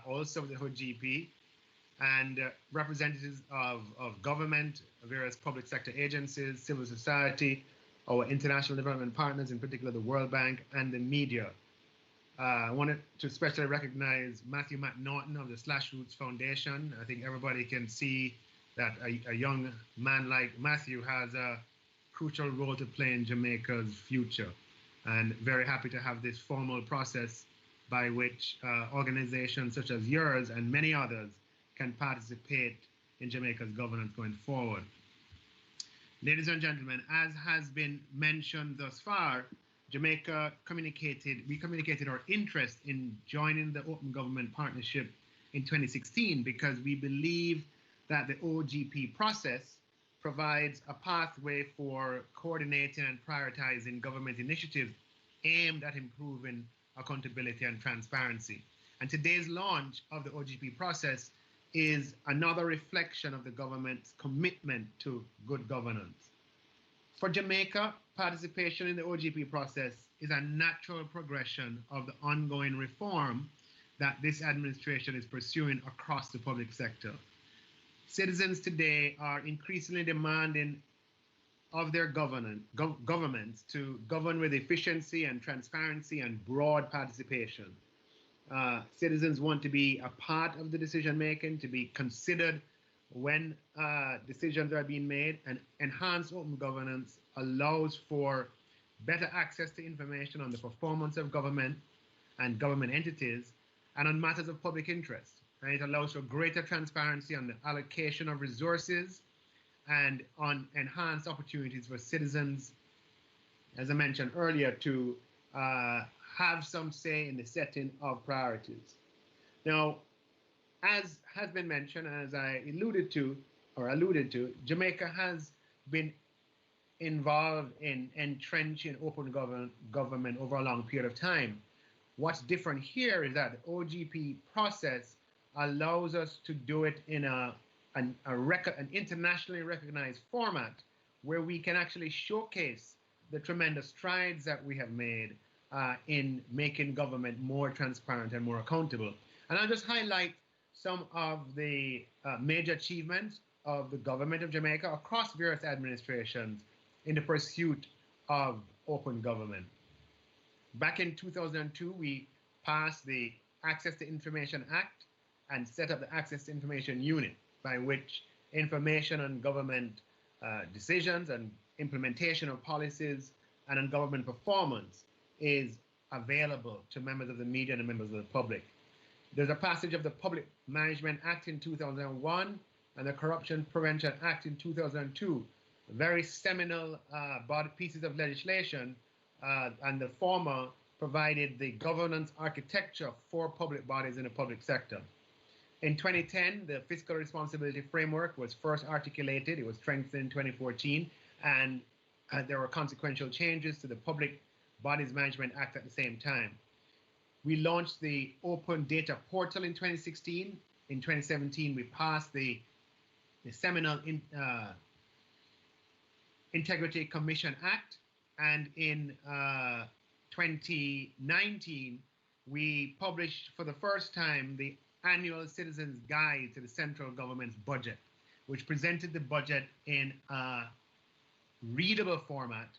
also of the OGP, and representatives of government, various public sector agencies, civil society, our international development partners, in particular the World Bank, and the media. I wanted to especially recognize Matthew McNaughton of the Slash Roots Foundation. I think everybody can see that a young man like Matthew has a crucial role to play in Jamaica's future. And very happy to have this formal process by which organizations such as yours and many others can participate in Jamaica's governance going forward. Ladies and gentlemen, as has been mentioned thus far, we communicated our interest in joining the Open Government Partnership in 2016 because we believe that the OGP process provides a pathway for coordinating and prioritizing government initiatives aimed at improving accountability and transparency. And today's launch of the OGP process is another reflection of the government's commitment to good governance. For Jamaica, participation in the OGP process is a natural progression of the ongoing reform that this administration is pursuing across the public sector. Citizens today are increasingly demanding of their governments to govern with efficiency and transparency and broad participation. Citizens want to be a part of the decision making, to be considered when decisions are being made, and enhanced open governance allows for better access to information on the performance of government and government entities and on matters of public interest. And it allows for greater transparency on the allocation of resources and on enhanced opportunities for citizens, as I mentioned earlier, to have some say in the setting of priorities. Now, as has been mentioned, and as I alluded to, Jamaica has been involved in entrenching open government over a long period of time. What's different here is that the OGP process allows us to do it in an internationally recognized format where we can actually showcase the tremendous strides that we have made in making government more transparent and more accountable. And I'll just highlight some of the major achievements of the government of Jamaica across various administrations in the pursuit of open government. Back in 2002, we passed the Access to Information Act and set up the Access to Information Unit, by which information on government decisions and implementation of policies and on government performance is available to members of the media and members of the public. There's a passage of the Public Management Act in 2001 and the Corruption Prevention Act in 2002, very seminal pieces of legislation, and the former provided the governance architecture for public bodies in the public sector. In 2010, the Fiscal Responsibility Framework was first articulated. It was strengthened in 2014, and there were consequential changes to the Public Bodies Management Act at the same time. We launched the Open Data Portal in 2016. In 2017, we passed the seminal Integrity Commission Act, and in 2019, we published for the first time the Annual Citizens Guide to the Central Government's Budget, which presented the budget in a readable format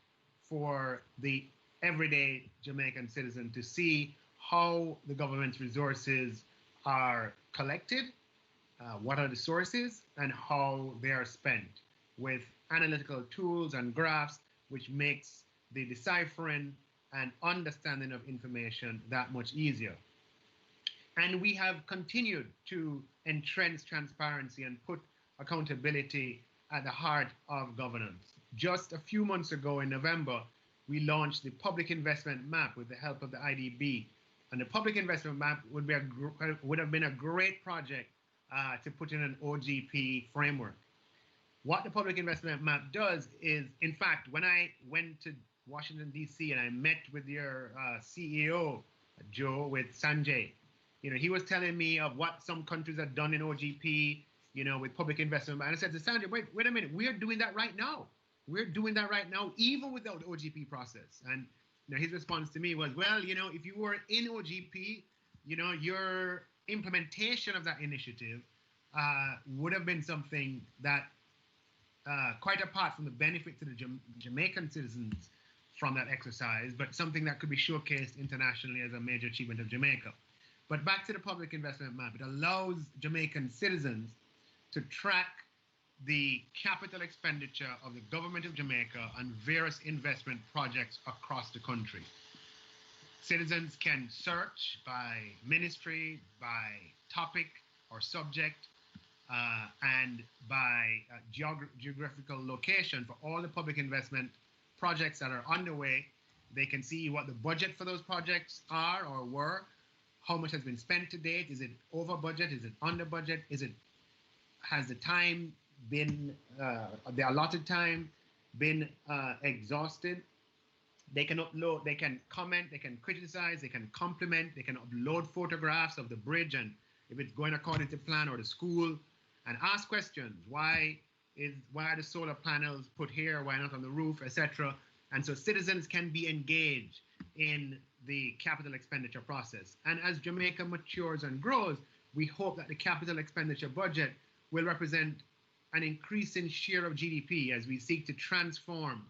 for the everyday Jamaican citizen to see how the government's resources are collected, what are the sources, and how they are spent, with analytical tools and graphs, which makes the deciphering and understanding of information that much easier. And we have continued to entrench transparency and put accountability at the heart of governance. Just a few months ago in November, we launched the Public Investment Map with the help of the IDB. And the Public Investment Map would have been a great project to put in an OGP framework. What the Public Investment Map does is, in fact, when I went to Washington, D.C., and I met with your CEO, Joe, with Sanjay, he was telling me of what some countries have done in OGP, with public investment. And I said to Sanjay, wait a minute, we're doing that right now. We're doing that right now, even without the OGP process. And his response to me was, well, if you were in OGP, your implementation of that initiative would have been something that, quite apart from the benefit to the Jamaican citizens from that exercise, but something that could be showcased internationally as a major achievement of Jamaica. But back to the Public Investment Map, it allows Jamaican citizens to track the capital expenditure of the government of Jamaica on various investment projects across the country. Citizens can search by ministry, by topic or subject, and by geographical location for all the public investment projects that are underway. They can see what the budget for those projects are or were, how much has been spent to date. Is it over budget? Is it under budget? Has the time been, the allotted time been exhausted? They can upload, they can comment, they can criticize, they can compliment, they can upload photographs of the bridge and if it's going according to plan, or the school, and ask questions. Why are the solar panels put here? Why not on the roof, etc.? And so citizens can be engaged in the capital expenditure process. And as Jamaica matures and grows, we hope that the capital expenditure budget will represent an increasing share of GDP as we seek to transform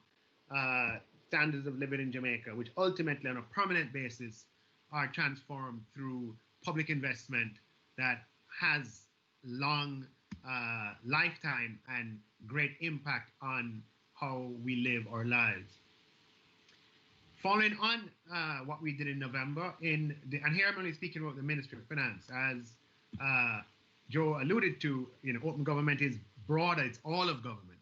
standards of living in Jamaica, which ultimately on a permanent basis are transformed through public investment that has long lifetime and great impact on how we live our lives. Following on what we did in November, and here I'm only speaking about the Ministry of Finance, as Joe alluded to, open government is broader, it's all of government.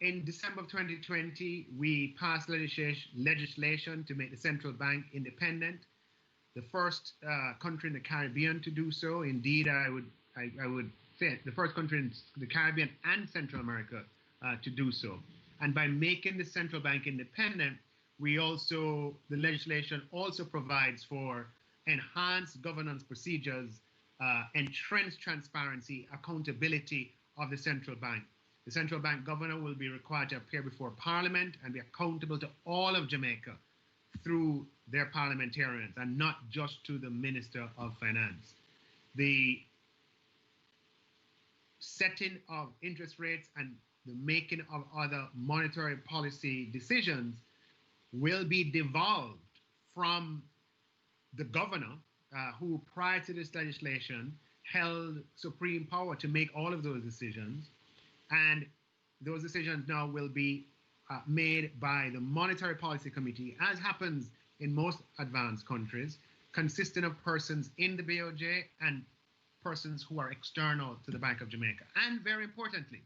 In December of 2020, we passed legislation to make the central bank independent, the first country in the Caribbean to do so. Indeed, I would say the first country in the Caribbean and Central America to do so. And by making the central bank independent, the legislation also provides for enhanced governance procedures, entrenched transparency, accountability of the central bank. The central bank governor will be required to appear before Parliament and be accountable to all of Jamaica through their parliamentarians and not just to the Minister of Finance. The setting of interest rates and the making of other monetary policy decisions will be devolved from the governor, who prior to this legislation held supreme power to make all of those decisions. And those decisions now will be made by the Monetary Policy Committee, as happens in most advanced countries, consisting of persons in the BOJ and persons who are external to the Bank of Jamaica. And very importantly,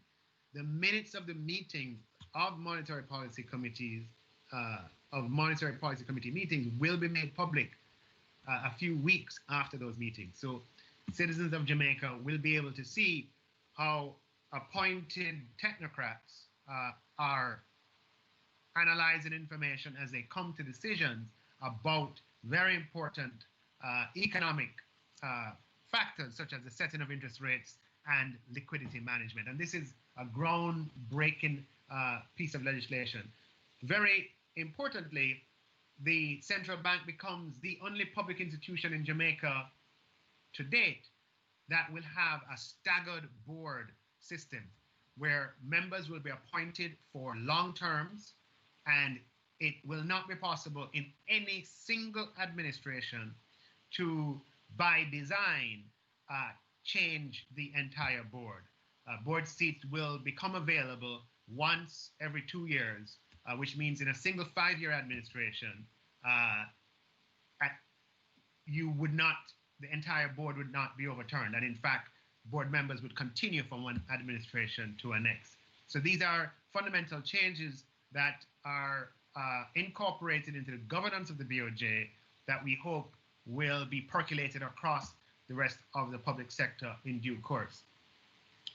the minutes of the meeting of Monetary Policy Committees, meetings will be made public a few weeks after those meetings. So citizens of Jamaica will be able to see how appointed technocrats are analyzing information as they come to decisions about very important economic factors such as the setting of interest rates and liquidity management. And this is a groundbreaking piece of legislation. Very importantly, the central bank becomes the only public institution in Jamaica to date that will have a staggered board system where members will be appointed for long terms, and it will not be possible in any single administration to, by design, change the entire board. Board seats will become available once every 2 years, which means in a single 5-year administration, the entire board would not be overturned. And in fact, board members would continue from one administration to the next. So these are fundamental changes that are incorporated into the governance of the BOJ that we hope will be percolated across the rest of the public sector in due course.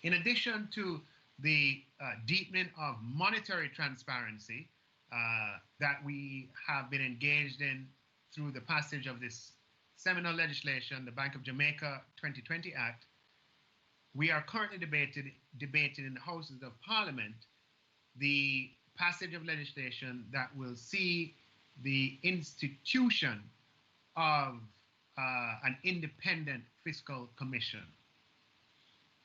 In addition to the deepening of monetary transparency that we have been engaged in through the passage of this seminal legislation, the Bank of Jamaica 2020 Act, we are currently debating in the Houses of Parliament the passage of legislation that will see the institution of an independent fiscal commission.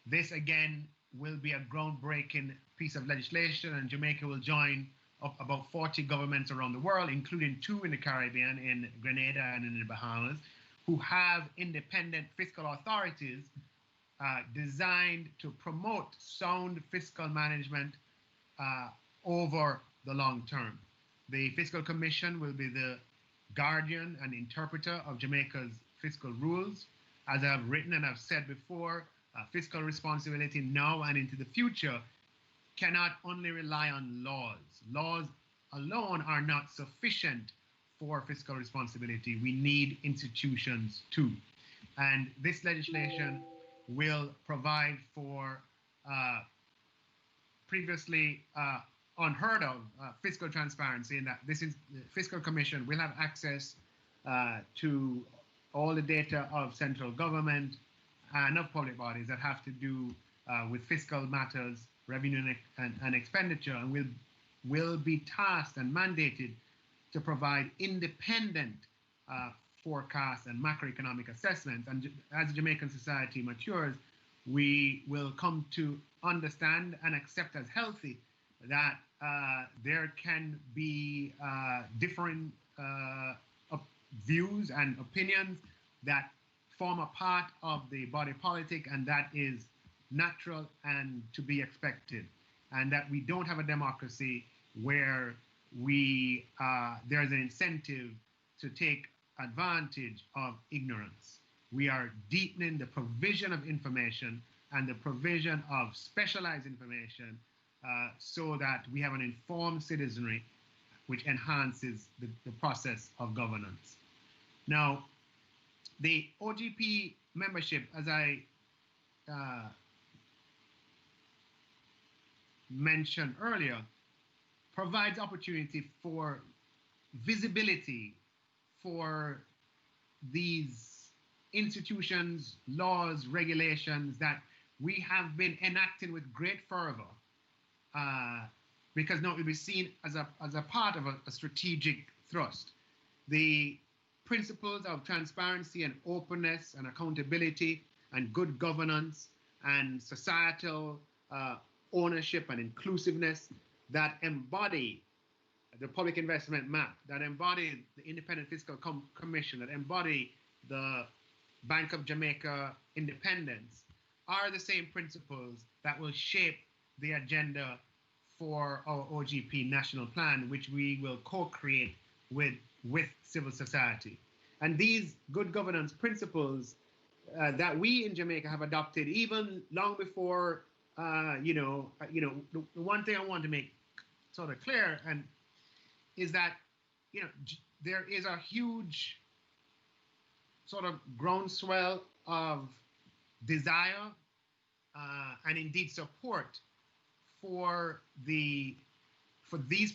This again will be a groundbreaking piece of legislation, and Jamaica will join up about 40 governments around the world, including 2 in the Caribbean, in Grenada and in the Bahamas, who have independent fiscal authorities designed to promote sound fiscal management over the long term. The Fiscal Commission will be the guardian and interpreter of Jamaica's fiscal rules. As I've written and I've said before, fiscal responsibility now and into the future cannot only rely on laws. Laws alone are not sufficient for fiscal responsibility. We need institutions too. And this legislation will provide for previously unheard of fiscal transparency, in that this is the Fiscal Commission will have access to all the data of central government and of public bodies that have to do with fiscal matters, revenue and expenditure, and will be tasked and mandated to provide independent forecasts and macroeconomic assessments. And as Jamaican society matures, we will come to understand and accept as healthy that there can be different views and opinions that form a part of the body politic, and that is natural and to be expected. And that we don't have a democracy where there's an incentive to take advantage of ignorance. We are deepening the provision of information and the provision of specialized information so that we have an informed citizenry, which enhances the process of governance. Now, the OGP membership, as I mentioned earlier, provides opportunity for visibility for these institutions, laws, regulations that we have been enacting with great fervor because now it will be seen as a part of a strategic thrust. The principles of transparency and openness and accountability and good governance and societal ownership and inclusiveness that embody the public investment map, that embody the Independent Fiscal Commission, that embody the Bank of Jamaica independence, are the same principles that will shape the agenda for our OGP national plan, which we will co-create with civil society. And these good governance principles that we in Jamaica have adopted even long before, the one thing I want to make sort of clear is that, there is a huge sort of groundswell of desire and indeed support for these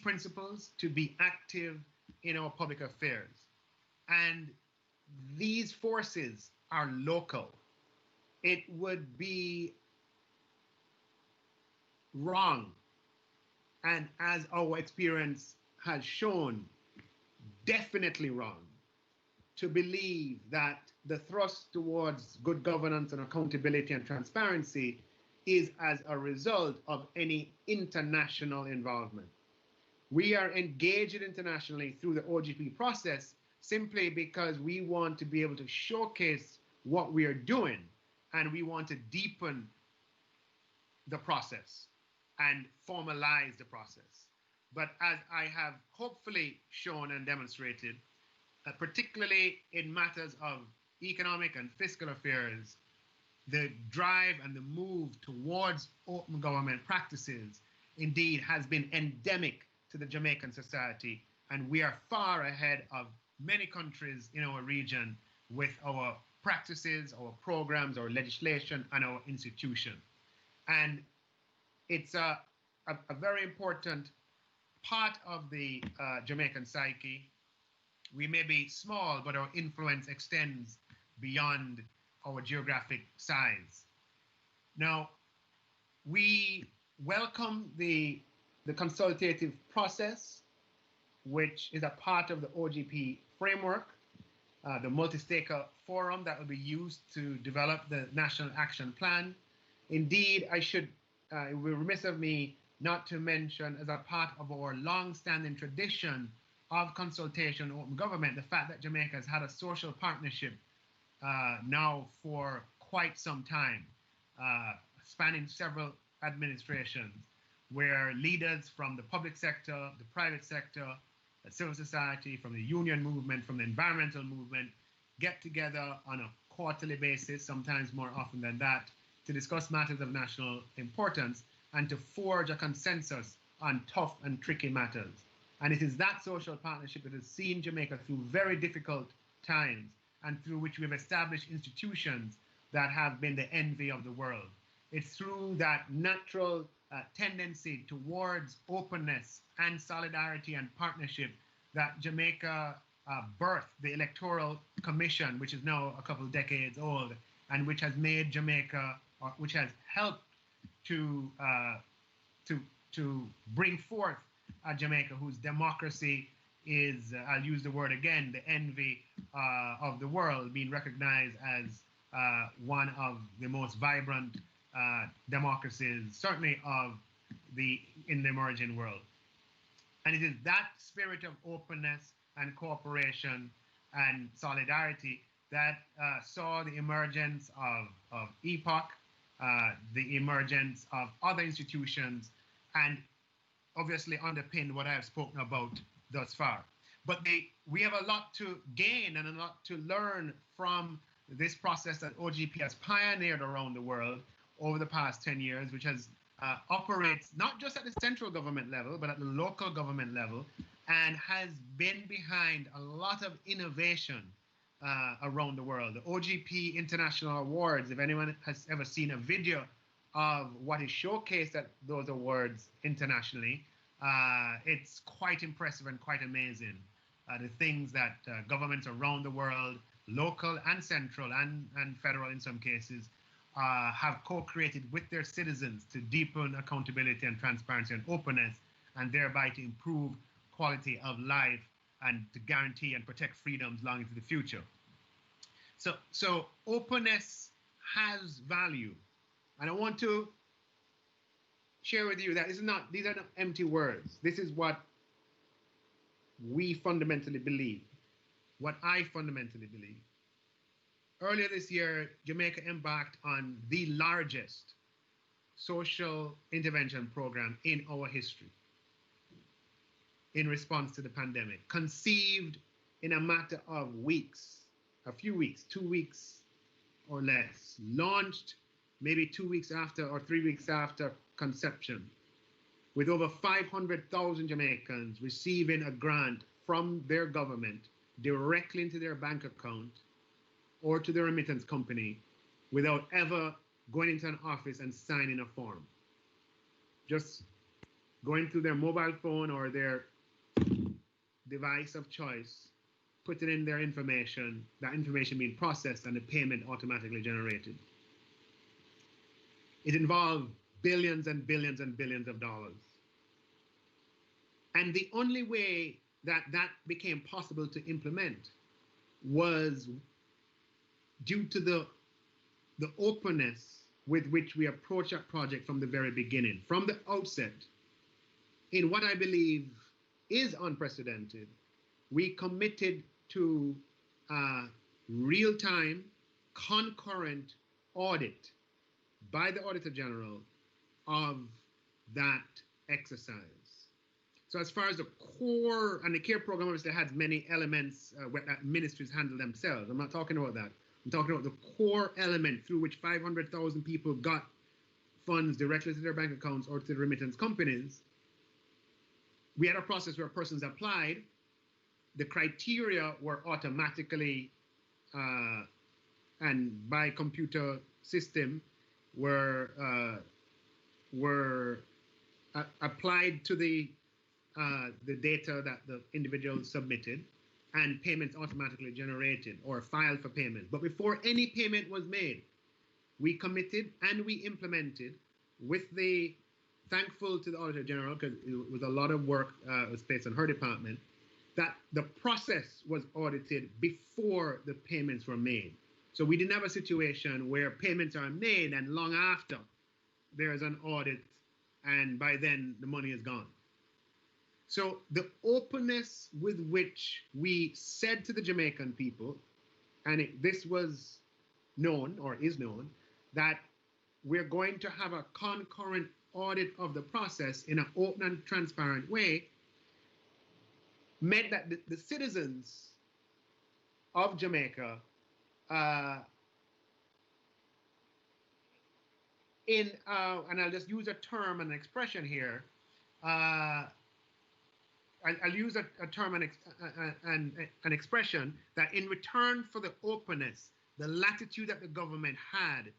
principles to be active in our public affairs. And these forces are local. It would be wrong, and as our experience has shown, definitely wrong, to believe that the thrust towards good governance and accountability and transparency is as a result of any international involvement. We are engaged internationally through the OGP process simply because we want to be able to showcase what we are doing, and we want to deepen the process and formalize the process. But as I have hopefully shown and demonstrated, particularly in matters of economic and fiscal affairs, the drive and the move towards open government practices indeed has been endemic to the Jamaican society, and we are far ahead of many countries in our region with our practices, our programs, our legislation, and our institution. And it's a very important part of the Jamaican psyche. We may be small, but our influence extends beyond our geographic size. Now, we welcome the consultative process, which is a part of the OGP framework, the multi-stakeholder forum that will be used to develop the National Action Plan. Indeed, it would be remiss of me not to mention, as a part of our long-standing tradition of consultation open government, the fact that Jamaica has had a social partnership now for quite some time, spanning several administrations, where leaders from the public sector, the private sector, the civil society, from the union movement, from the environmental movement, get together on a quarterly basis, sometimes more often than that, to discuss matters of national importance and to forge a consensus on tough and tricky matters. And it is that social partnership that has seen Jamaica through very difficult times and through which we have established institutions that have been the envy of the world. It's through that natural tendency towards openness and solidarity and partnership that Jamaica birthed the Electoral Commission, which is now a couple of decades old, and which has made Jamaica, or which has helped to bring forth a Jamaica whose democracy is, I'll use the word again, the envy of the world, being recognized as one of the most vibrant democracies, certainly in the emerging world. And it is that spirit of openness and cooperation and solidarity that saw the emergence of EPOC, the emergence of other institutions, and obviously underpinned what I have spoken about thus far. But we have a lot to gain and a lot to learn from this process that OGP has pioneered around the world over the past 10 years, which has operates not just at the central government level, but at the local government level, and has been behind a lot of innovation around the world. The Ogp International Awards, if anyone has ever seen a video of what is showcased at those awards internationally, it's quite impressive and quite amazing. The things that governments around the world, local and central and federal in some cases, have co-created with their citizens to deepen accountability and transparency and openness, and thereby to improve quality of life and to guarantee and protect freedoms long into the future. So openness has value. And I want to share with you that these are not empty words. This is what we fundamentally believe, what I fundamentally believe. Earlier this year, Jamaica embarked on the largest social intervention program in our history in response to the pandemic, conceived in a matter of weeks, a few weeks, 2 weeks or less, launched maybe 2 weeks after or 3 weeks after conception, with over 500,000 Jamaicans receiving a grant from their government directly into their bank account or to the remittance company without ever going into an office and signing a form. Just going through their mobile phone or their device of choice, putting in their information, that information being processed and the payment automatically generated. It involved billions and billions and billions of dollars. And the only way that that became possible to implement was due to the openness with which we approached that project from the very beginning. From the outset, in what I believe is unprecedented, we committed to real-time, concurrent audit by the Auditor General of that exercise. So as far as the core, and the CARE program obviously has many elements that ministries handle themselves. I'm not talking about that. I'm talking about the core element through which 500,000 people got funds directly to their bank accounts or to the remittance companies. We had a process where persons applied, the criteria were automatically and by computer system were applied to the data that the individual submitted, and payments automatically generated or filed for payment. But before any payment was made, we committed and we implemented, with the thankful to the Auditor General, because it was a lot of work was placed on her department, that the process was audited before the payments were made. So we didn't have a situation where payments are made and long after there is an audit and by then the money is gone. So the openness with which we said to the Jamaican people, and this was known or is known, that we're going to have a concurrent audit of the process in an open and transparent way, meant that the citizens of Jamaica and I'll just use a term and expression here, I'll use a term and an expression that in return for the openness, the latitude that the government had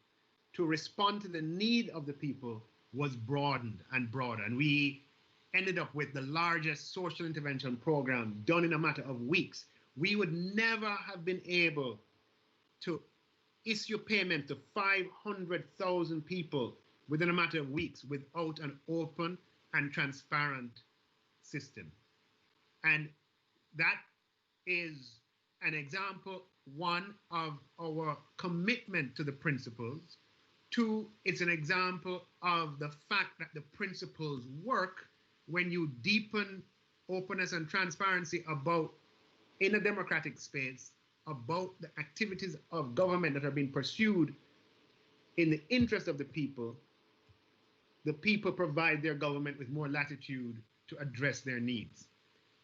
to respond to the need of the people was broadened and broader. And we ended up with the largest social intervention program done in a matter of weeks. We would never have been able to issue payment to 500,000 people within a matter of weeks without an open and transparent system. And that is an example, one, of our commitment to the principles. Two, it's an example of the fact that the principles work when you deepen openness and transparency about, in a democratic space, about the activities of government that are being pursued in the interest of the people provide their government with more latitude to address their needs.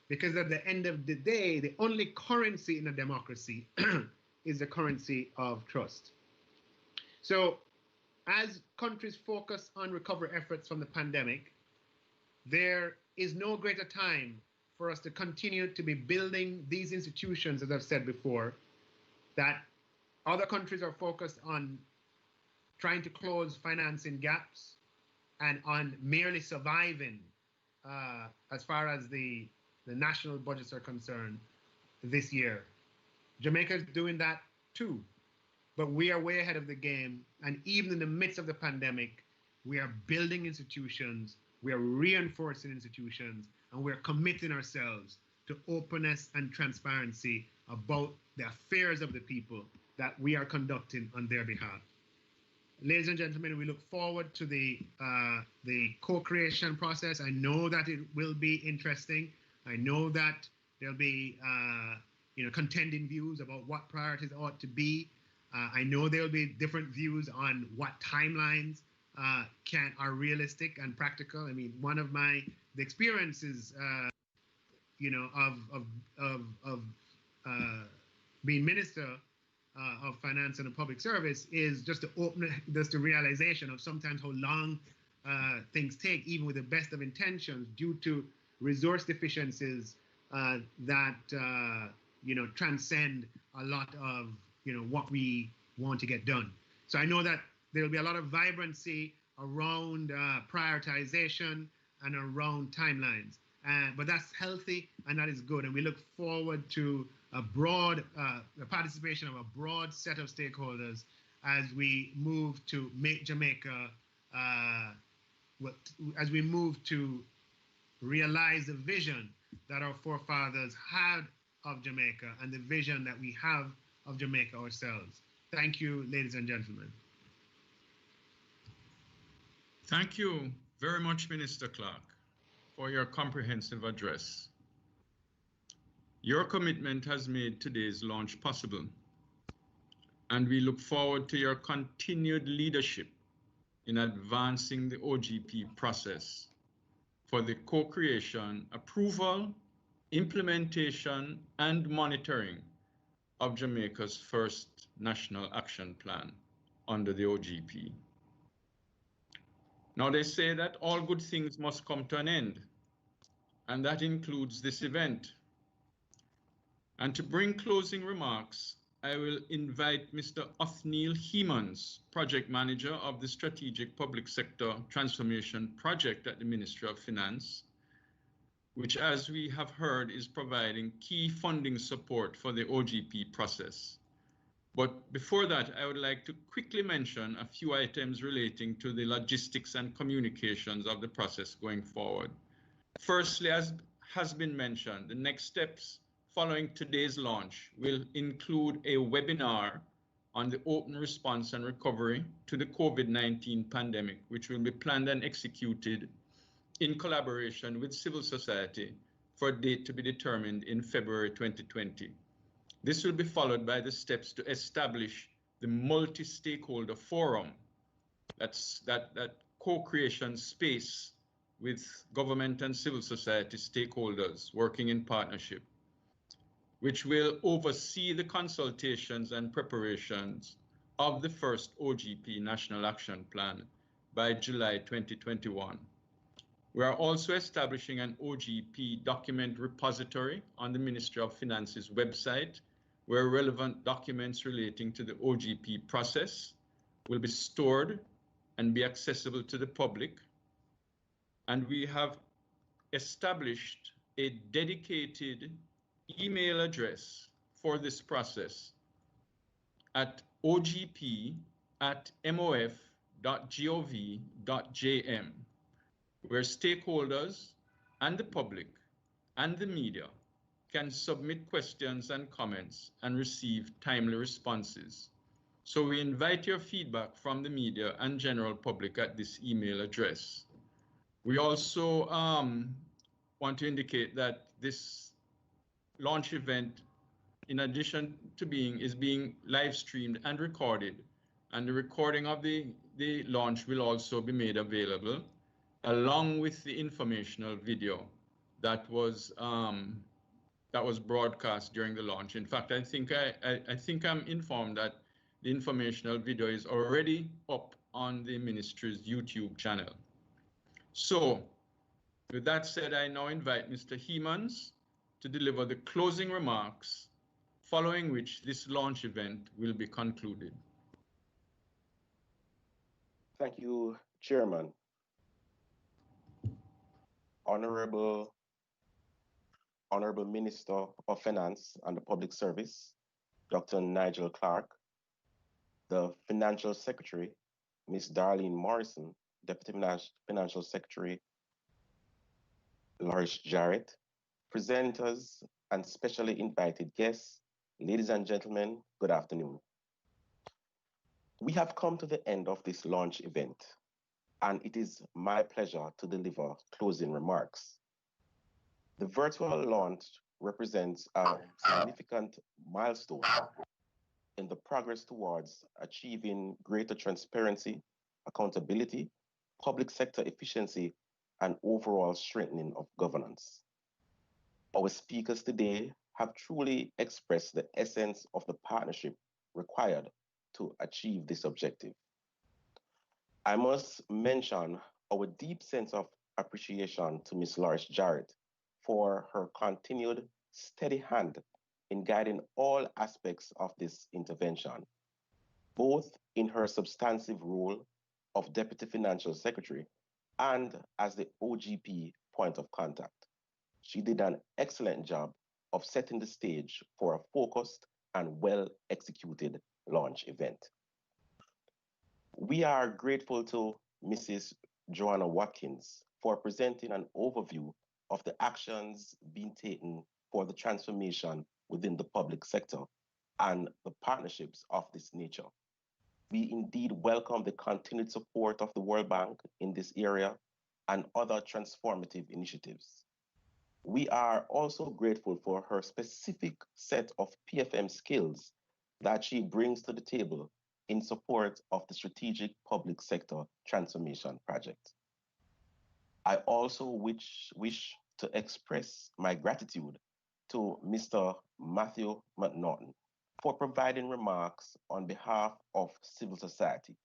Because at the end of the day, the only currency in a democracy is the currency of trust. So as countries focus on recovery efforts from the pandemic, there is no greater time for us to continue to be building these institutions, as I've said before, that other countries are focused on trying to close financing gaps and on merely surviving as far as the national budgets are concerned this year. Jamaica is doing that too. but we are way ahead of the game. And even in the midst of the pandemic, we are building institutions, we are reinforcing institutions, and we're committing ourselves to openness and transparency about the affairs of the people that we are conducting on their behalf. Ladies and gentlemen, we look forward to the co-creation process. I know that it will be interesting. I know that there'll be contending views about what priorities ought to be. I know there'll be different views on what timelines are realistic and practical. I mean, one of the experiences, of being Minister of Finance and Public Service is just the realization of sometimes how long things take, even with the best of intentions, due to resource deficiencies that transcend a lot of what we want to get done. So I know that there will be a lot of vibrancy around prioritization and around timelines, but that's healthy and that is good. And we look forward to a broad participation of a broad set of stakeholders as we move to make Jamaica, as we move to realize the vision that our forefathers had of Jamaica and the vision that we have of Jamaica ourselves. Thank you, ladies and gentlemen. Thank you very much, Minister Clark, for your comprehensive address. Your commitment has made today's launch possible, and we look forward to your continued leadership in advancing the OGP process for the co-creation, approval, implementation, and monitoring of Jamaica's first National Action Plan under the OGP. Now, they say that all good things must come to an end, and that includes this event. And to bring closing remarks, I will invite Mr. Othniel Heemans, Project Manager of the Strategic Public Sector Transformation Project at the Ministry of Finance, which, as we have heard, is providing key funding support for the OGP process. But before that, I would like to quickly mention a few items relating to the logistics and communications of the process going forward. Firstly, as has been mentioned, the next steps following today's launch will include a webinar on the open response and recovery to the COVID-19 pandemic, which will be planned and executed in collaboration with civil society for a date to be determined in February 2020. This will be followed by the steps to establish the multi-stakeholder forum, that co-creation space with government and civil society stakeholders working in partnership, which will oversee the consultations and preparations of the first OGP National Action Plan by July 2021. We are also establishing an OGP document repository on the Ministry of Finance's website, where relevant documents relating to the OGP process will be stored and be accessible to the public. And we have established a dedicated email address for this process at ogp@mof.gov.jm, where stakeholders and the public and the media can submit questions and comments and receive timely responses. So we invite your feedback from the media and general public at this email address. We also want to indicate that this launch event, in addition to being live streamed and recorded, and the recording of the launch will also be made available, along with the informational video that was broadcast during the launch. In fact, I think I'm informed that the informational video is already up on the ministry's YouTube channel. So, with that said, I now invite Mr. Heemans to deliver the closing remarks, following which this launch event will be concluded. Thank you, Chairman. Honorable Minister of Finance and the Public Service, Dr. Nigel Clark, the Financial Secretary, Ms. Darlene Morrison, Deputy Financial Secretary, Loris Jarrett, presenters, and specially invited guests, ladies and gentlemen, good afternoon. We have come to the end of this launch event, and it is my pleasure to deliver closing remarks. The virtual launch represents a significant milestone in the progress towards achieving greater transparency, accountability, public sector efficiency, and overall strengthening of governance. Our speakers today have truly expressed the essence of the partnership required to achieve this objective. I must mention our deep sense of appreciation to Ms. Loris Jarrett for her continued steady hand in guiding all aspects of this intervention, both in her substantive role of Deputy Financial Secretary and as the OGP point of contact. She did an excellent job of setting the stage for a focused and well-executed launch event. We are grateful to Mrs. Joanna Watkins for presenting an overview of the actions being taken for the transformation within the public sector and the partnerships of this nature. We indeed welcome the continued support of the World Bank in this area and other transformative initiatives. We are also grateful for her specific set of PFM skills that she brings to the table in support of the Strategic Public Sector Transformation Project. I also wish to express my gratitude to Mr. Matthew McNaughton for providing remarks on behalf of civil society.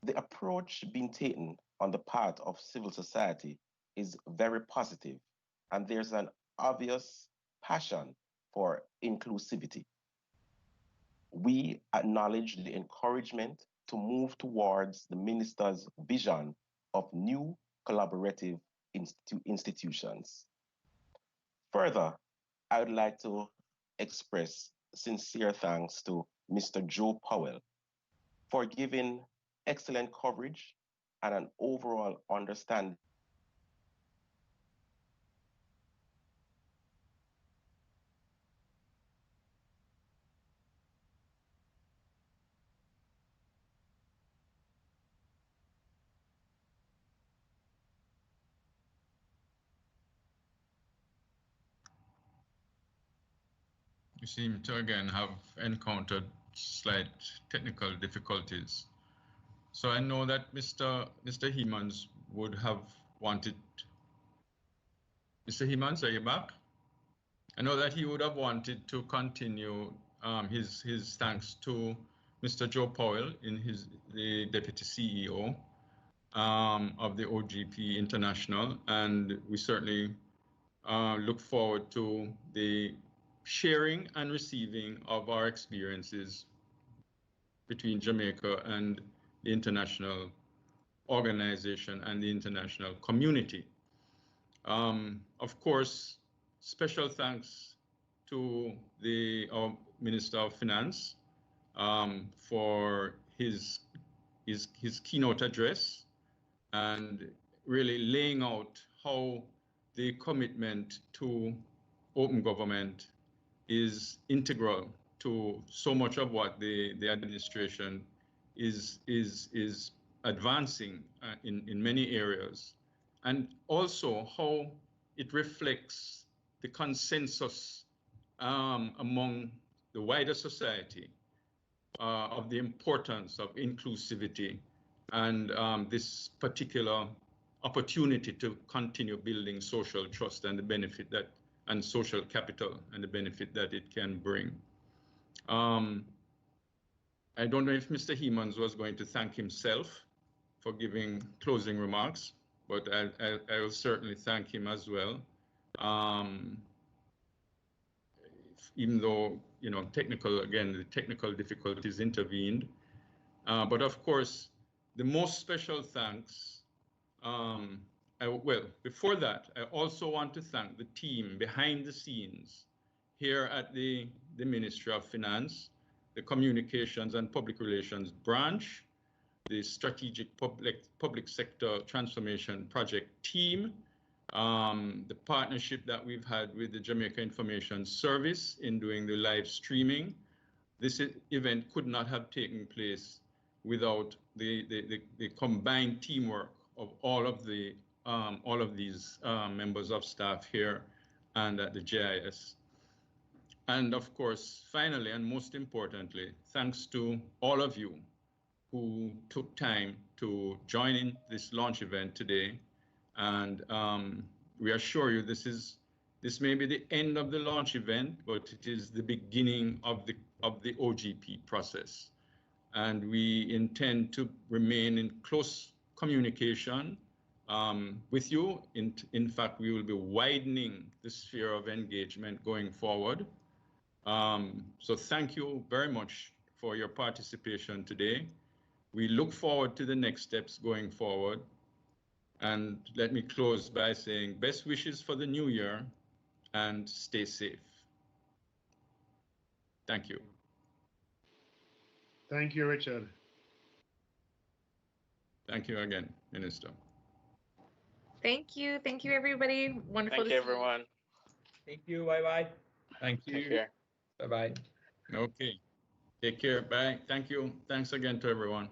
The approach being taken on the part of civil society is very positive, and there's an obvious passion for inclusivity. We acknowledge the encouragement to move towards the minister's vision of new collaborative institutions. Further, I would like to express sincere thanks to Mr. Joe Powell for giving excellent coverage and an overall understanding You seem to again have encountered slight technical difficulties. So I know that Mr. Hemans would have wanted. Mr. Hemans, are you back? I know that he would have wanted to continue his thanks to Mr. Joe Powell, the Deputy CEO of the Ogp International, and we certainly look forward to the sharing and receiving of our experiences between Jamaica and the international organization and the international community. Of course, special thanks to our Minister of Finance for his keynote address and really laying out how the commitment to open government is integral to so much of what the administration is advancing in many areas, and also how it reflects the consensus among the wider society of the importance of inclusivity and this particular opportunity to continue building social trust and the benefit that, and social capital and the benefit that it can bring. I don't know if Mr. Hemans was going to thank himself for giving closing remarks, but I will certainly thank him as well. Even though, you know, the technical difficulties intervened. But of course, the most special thanks, well, before that, I also want to thank the team behind the scenes here at the Ministry of Finance, the Communications and Public Relations Branch, the Strategic Public Sector Transformation Project Team, the partnership that we've had with the Jamaica Information Service in doing the live streaming. This event could not have taken place without the combined teamwork of all of these members of staff here and at the JIS. And of course, finally, and most importantly, thanks to all of you who took time to join in this launch event today. And we assure you this may be the end of the launch event, but it is the beginning of the OGP process. And we intend to remain in close communication with you. In fact, we will be widening the sphere of engagement going forward. So thank you very much for your participation today. We look forward to the next steps going forward. And let me close by saying best wishes for the new year and stay safe. Thank you. Thank you, Richard. Thank you again, Minister. Thank you. Thank you, everybody. Wonderful. Thank you, everyone. Thank you. Bye-bye. Thank you. Take care. Bye-bye. Okay. Take care. Bye. Thank you. Thanks again to everyone.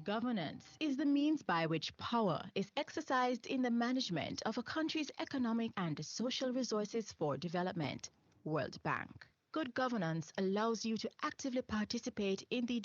Governance is the means by which power is exercised in the management of a country's economic and social resources for development. World Bank. Good governance allows you to actively participate in the